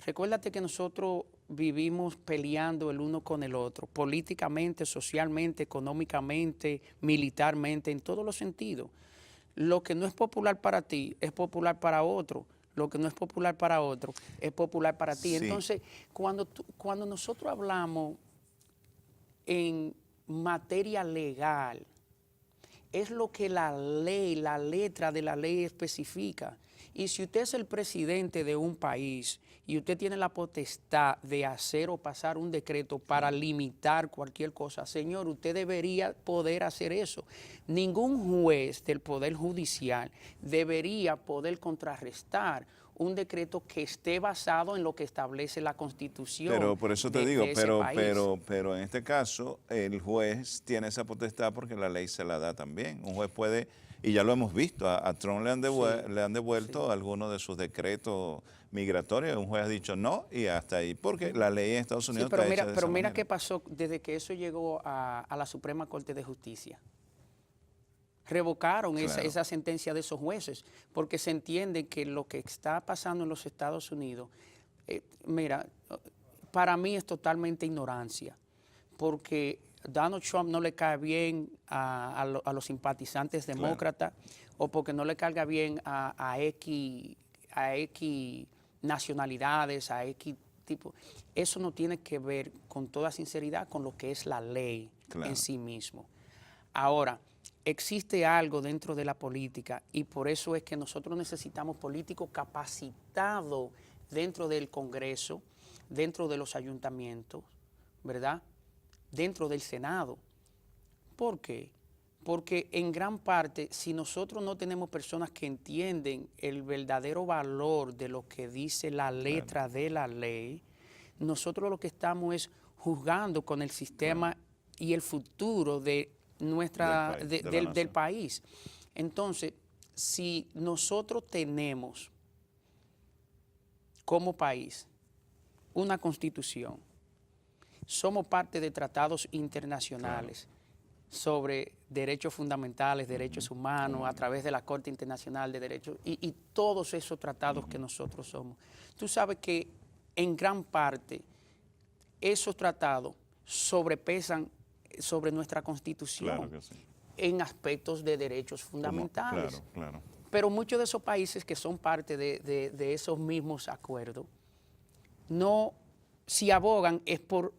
Recuérdate que nosotros vivimos peleando el uno con el otro, políticamente, socialmente, económicamente, militarmente, en todos los sentidos. Lo que no es popular para ti es popular para otro. Lo que no es popular para otro es popular para ti. Sí. Entonces, cuando nosotros hablamos en materia legal, es lo que la ley, la letra de la ley especifica. Y si usted es el presidente de un país y usted tiene la potestad de hacer o pasar un decreto para limitar cualquier cosa, señor, usted debería poder hacer eso. Ningún juez del Poder Judicial debería poder contrarrestar un decreto que esté basado en lo que establece la Constitución. Pero por eso te de digo, ese país. pero en este caso el juez tiene esa potestad porque la ley se la da también. Un juez puede, y ya lo hemos visto, a Trump le han devuelto algunos de sus decretos migratorios. Un juez ha dicho no y hasta ahí, porque la ley en Estados Unidos Sí, pero está mira, hecha de pero esa mira manera. qué pasó desde que eso llegó a la Suprema Corte de Justicia. Revocaron Claro. esa sentencia de esos jueces, porque se entiende que lo que está pasando en los Estados Unidos, mira, para mí es totalmente ignorancia, porque Donald Trump no le cae bien a los simpatizantes demócratas, o porque no le caiga bien a X nacionalidades, a X tipo. Eso no tiene que ver con toda sinceridad con lo que es la ley Claro. en sí mismo. Ahora, existe algo dentro de la política y por eso es que nosotros necesitamos políticos capacitados dentro del Congreso, dentro de los ayuntamientos, ¿verdad? Dentro del Senado. ¿Por qué? Porque en gran parte, si nosotros no tenemos personas que entienden el verdadero valor de lo que dice la letra de la ley, nosotros lo que estamos es juzgando con el sistema y el futuro de del país. Entonces, si nosotros tenemos como país una constitución, somos parte de tratados internacionales sobre derechos fundamentales, derechos humanos, a través de la Corte Internacional de Derechos y todos esos tratados que nosotros somos. Tú sabes que en gran parte esos tratados sobrepesan sobre nuestra Constitución Claro que sí. en aspectos de derechos fundamentales. Claro. Pero muchos de esos países que son parte de esos mismos acuerdos, no, si abogan es por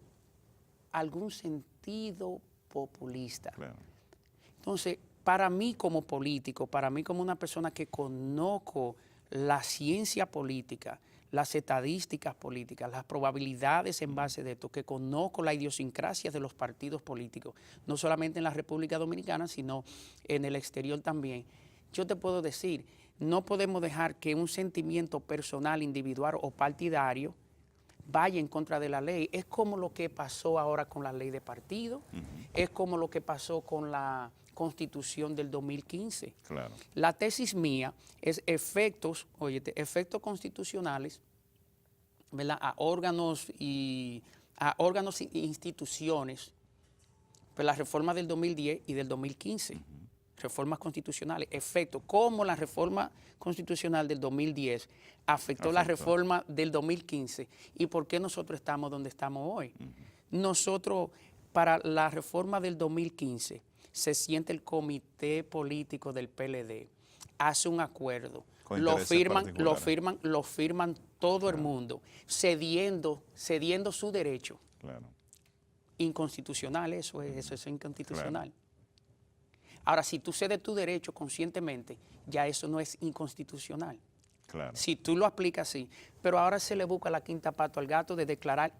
algún sentido populista. Claro. Entonces, para mí como político, para mí como una persona que conozco la ciencia política, las estadísticas políticas, las probabilidades en base de esto, que conozco la idiosincrasia de los partidos políticos, no solamente en la República Dominicana, sino en el exterior también. Yo te puedo decir, no podemos dejar que un sentimiento personal, individual o partidario vaya en contra de la ley. Es como lo que pasó ahora con la ley de partido, es como lo que pasó con la Constitución del 2015. Claro. La tesis mía es efectos constitucionales, ¿verdad? a órganos e instituciones, pues la reforma del 2010 y del 2015. Reformas constitucionales, efectos, cómo la reforma constitucional del 2010 afectó la reforma del 2015 y por qué nosotros estamos donde estamos hoy. Nosotros, para la reforma del 2015, se siente el comité político del PLD, hace un acuerdo, Con lo intereses firman todo el mundo, cediendo su derecho. Claro. Inconstitucional, eso es inconstitucional. Ahora, si tú cedes tu derecho conscientemente, ya eso no es inconstitucional. Claro. Si tú lo aplicas así. Pero ahora se le busca la quinta pata al gato de declarar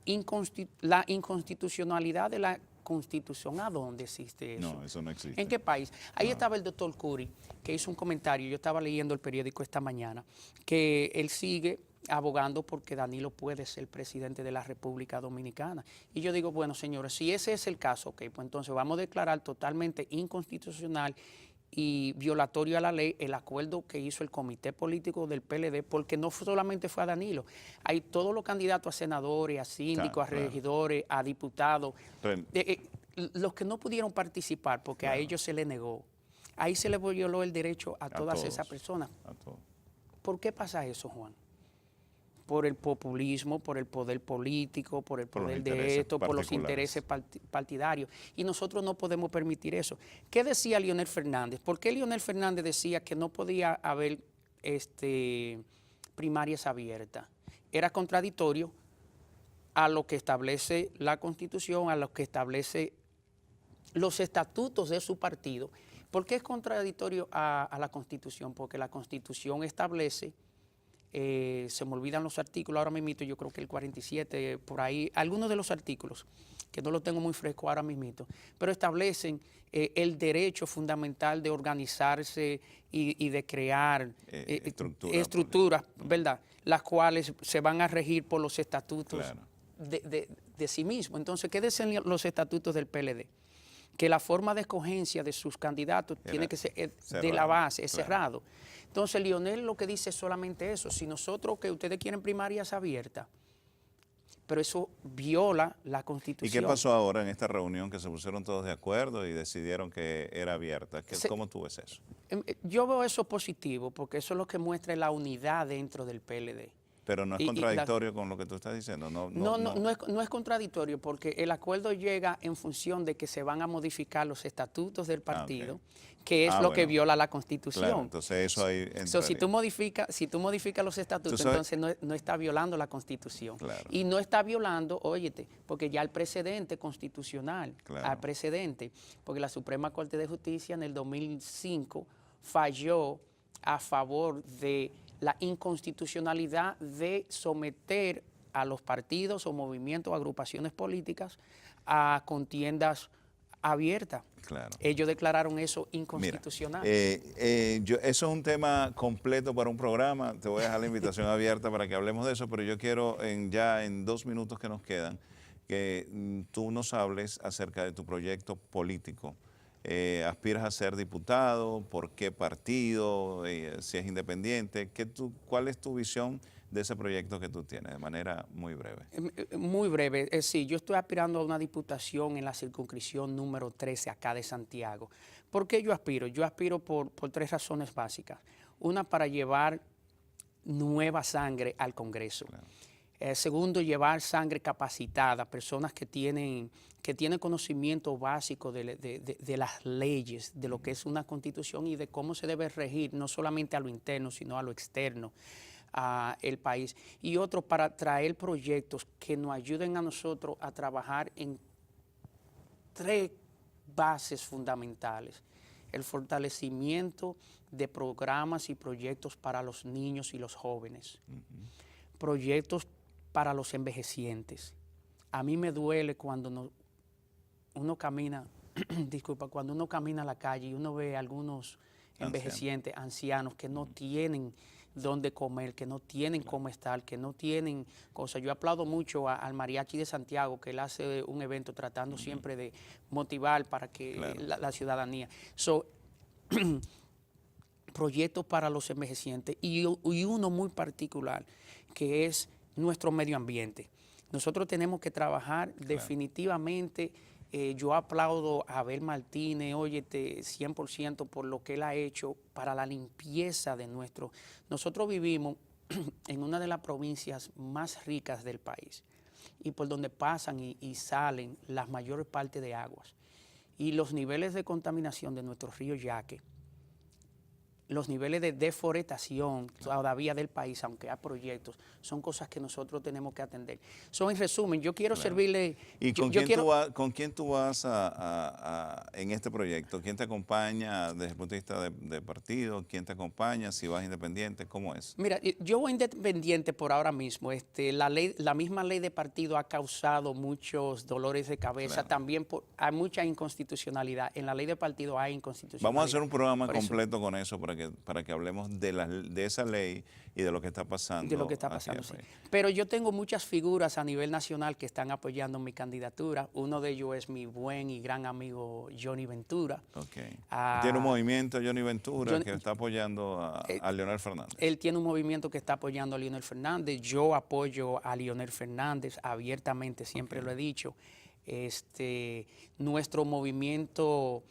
la inconstitucionalidad de la Constitución. ¿A dónde existe eso? No, eso no existe. ¿En qué país? Ahí estaba el doctor Curi, que hizo un comentario. Yo estaba leyendo el periódico esta mañana, que él sigue abogando porque Danilo puede ser presidente de la República Dominicana. Y yo digo, bueno, señores, si ese es el caso, ok, pues entonces vamos a declarar totalmente inconstitucional y violatorio a la ley el acuerdo que hizo el comité político del PLD, porque no solamente fue a Danilo, hay todos los candidatos a senadores, a síndicos, Claro, a regidores, a diputados, Ren- los que no pudieron participar porque a ellos se les negó. Ahí se les violó el derecho a todas todos. esas personas. A todo. ¿Por qué pasa eso, Juan? Por el populismo, por el poder político, por el Por los poder de intereses esto, por los particulares. intereses partidarios. Y nosotros no podemos permitir eso. ¿Qué decía Leonel Fernández? ¿Por qué Leonel Fernández decía que no podía haber primarias abiertas? Era contradictorio a lo que establece la Constitución, a lo que establece los estatutos de su partido. ¿Por qué es contradictorio a la Constitución? Porque la Constitución establece, se me olvidan los artículos, ahora mismo yo creo que el 47, por ahí, algunos de los artículos, que no lo tengo muy fresco ahora mismo, pero establecen el derecho fundamental de organizarse y de crear estructuras, ¿verdad? Las cuales se van a regir por los estatutos Claro. de sí mismo. Entonces, ¿qué dicen los estatutos del PLD? Que la forma de escogencia de sus candidatos tiene que ser de la base, es cerrado. Entonces, Leonel lo que dice es solamente eso. Si nosotros, que ustedes quieren primarias abiertas, pero eso viola la Constitución. ¿Y qué pasó ahora en esta reunión que se pusieron todos de acuerdo y decidieron que era abierta? ¿Cómo tú ves eso? Yo veo eso positivo porque eso es lo que muestra la unidad dentro del PLD. Pero no es contradictorio con lo que tú estás diciendo. No es contradictorio porque el acuerdo llega en función de que se van a modificar los estatutos del partido, que es lo que viola la Constitución. Claro, entonces eso ahí Si tú modificas los estatutos, entonces no está violando la Constitución. Claro. Y no está violando, óyete, porque ya el precedente constitucional, al precedente, porque la Suprema Corte de Justicia en el 2005 falló a favor de la inconstitucionalidad de someter a los partidos o movimientos o agrupaciones políticas a contiendas abiertas. Claro. Ellos declararon eso inconstitucional. Eso es un tema completo para un programa. Te voy a dejar la invitación abierta para que hablemos de eso, pero yo quiero ya en 2 minutos que nos quedan que tú nos hables acerca de tu proyecto político. ¿Aspiras a ser diputado? ¿Por qué partido? Si es independiente. ¿Cuál es tu visión de ese proyecto que tú tienes? De manera muy breve. Muy breve. Sí, yo estoy aspirando a una diputación en la circunscripción número 13 acá de Santiago. ¿Por qué yo aspiro? Yo aspiro por 3 razones básicas. Una, para llevar nueva sangre al Congreso. Claro. Segundo, llevar sangre capacitada, personas que tienen conocimiento básico de las leyes, de lo que es una constitución y de cómo se debe regir, no solamente a lo interno, sino a lo externo, a el país. Y otro, para traer proyectos que nos ayuden a nosotros a trabajar en 3 bases fundamentales. El fortalecimiento de programas y proyectos para los niños y los jóvenes. Proyectos para los envejecientes. A mí me duele cuando uno camina, cuando uno camina a la calle y uno ve a algunos envejecientes, ancianos que no tienen dónde comer, que no tienen cómo estar, que no tienen cosas. Yo aplaudo mucho al Mariachi de Santiago, que él hace un evento tratando siempre de motivar para que la ciudadanía. Proyectos para los envejecientes y uno muy particular, que es nuestro medio ambiente. Nosotros tenemos que trabajar definitivamente. Yo aplaudo a Abel Martínez, óyete, 100% por lo que él ha hecho para la limpieza de nuestro. Nosotros vivimos en una de las provincias más ricas del país y por donde pasan y salen las mayores partes de aguas. Y los niveles de contaminación de nuestro río Yaque, los niveles de deforestación todavía del país, aunque hay proyectos, son cosas que nosotros tenemos que atender. En resumen, yo quiero servirle... ¿Y con quién tú vas en este proyecto? ¿Quién te acompaña desde el punto de vista de partido? ¿Quién te acompaña? Si vas independiente, ¿cómo es? Mira, yo voy independiente por ahora mismo. La misma ley de partido ha causado muchos dolores de cabeza. También hay mucha inconstitucionalidad. En la ley de partido hay inconstitucionalidad. Vamos a hacer un programa completo con eso para que para que hablemos de esa ley y de lo que está pasando. De lo que está hacia pasando, el sí. país. Pero yo tengo muchas figuras a nivel nacional que están apoyando mi candidatura. Uno de ellos es mi buen y gran amigo Johnny Ventura. Okay. Ah, Tiene un movimiento, Johnny Ventura, Johnny- que está apoyando a Leonel Fernández. Él tiene un movimiento que está apoyando a Leonel Fernández. Yo apoyo a Leonel Fernández abiertamente, siempre lo he dicho. Nuestro movimiento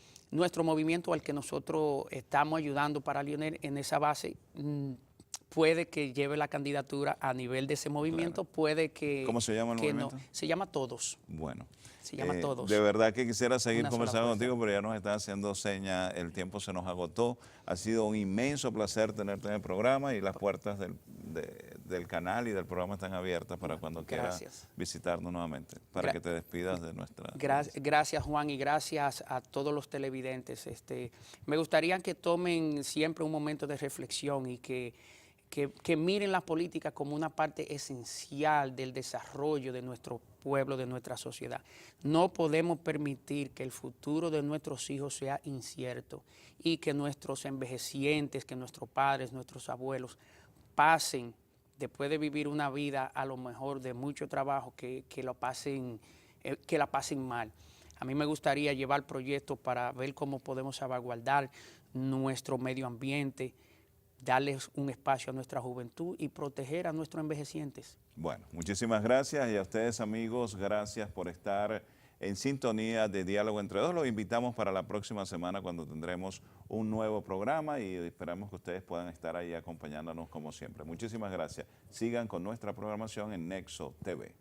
al que nosotros estamos ayudando para Leonel en esa base, puede que lleve la candidatura a nivel de ese movimiento, puede que... ¿Cómo se llama el que movimiento? No, se llama Todos. Bueno. Se llama Todos. De verdad que quisiera seguir Una sola conversando fuerza. contigo, pero ya nos están haciendo señas, el tiempo se nos agotó. Ha sido un inmenso placer tenerte en el programa y las puertas del canal y del programa están abiertas para cuando quieras Gracias. visitarnos nuevamente, para que te despidas de nuestra... Gracias, Juan, y gracias a todos los televidentes. Me gustaría que tomen siempre un momento de reflexión y que miren la política como una parte esencial del desarrollo de nuestro pueblo, de nuestra sociedad. No podemos permitir que el futuro de nuestros hijos sea incierto y que nuestros envejecientes, que nuestros padres, nuestros abuelos pasen, después de vivir una vida a lo mejor de mucho trabajo, que la pasen mal. A mí me gustaría llevar proyectos para ver cómo podemos salvaguardar nuestro medio ambiente, darles un espacio a nuestra juventud y proteger a nuestros envejecientes. Bueno, muchísimas gracias y a ustedes amigos, gracias por estar en sintonía de Diálogo Entre Dos. Los invitamos para la próxima semana cuando tendremos un nuevo programa y esperamos que ustedes puedan estar ahí acompañándonos como siempre. Muchísimas gracias. Sigan con nuestra programación en Nexo TV.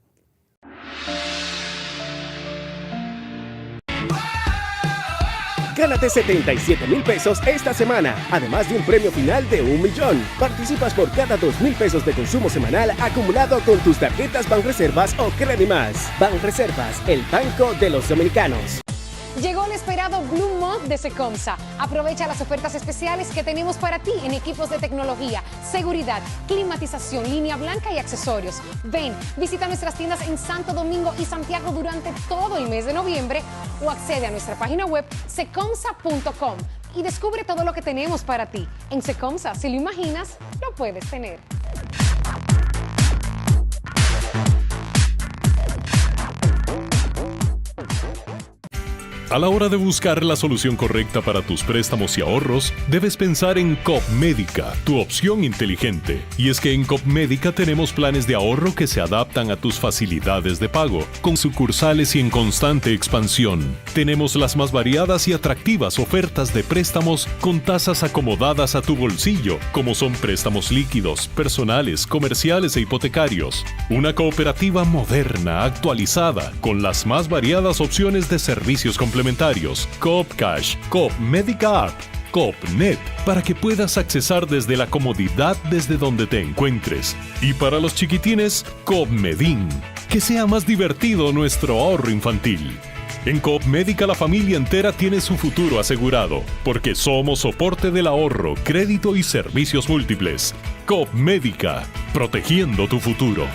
Gánate 77,000 pesos esta semana, además de un premio final de $1 millón. Participas por cada 2,000 pesos de consumo semanal acumulado con tus tarjetas Banreservas o Credimás. Banreservas, el banco de los dominicanos. Llegó el esperado Blue Month de Secomsa. Aprovecha las ofertas especiales que tenemos para ti en equipos de tecnología, seguridad, climatización, línea blanca y accesorios. Ven, visita nuestras tiendas en Santo Domingo y Santiago durante todo el mes de noviembre o accede a nuestra página web secomsa.com y descubre todo lo que tenemos para ti. En Secomsa, si lo imaginas, lo puedes tener. A la hora de buscar la solución correcta para tus préstamos y ahorros, debes pensar en COP Médica, tu opción inteligente. Y es que en COP Médica tenemos planes de ahorro que se adaptan a tus facilidades de pago, con sucursales y en constante expansión. Tenemos las más variadas y atractivas ofertas de préstamos con tasas acomodadas a tu bolsillo, como son préstamos líquidos, personales, comerciales e hipotecarios. Una cooperativa moderna, actualizada, con las más variadas opciones de servicios complementarios. Coop Cash, Coop Médica App, Coop Net, para que puedas accesar desde la comodidad desde donde te encuentres. Y para los chiquitines, Coop Medin, que sea más divertido nuestro ahorro infantil. En Coop Médica la familia entera tiene su futuro asegurado, porque somos soporte del ahorro, crédito y servicios múltiples. Coop Médica, protegiendo tu futuro.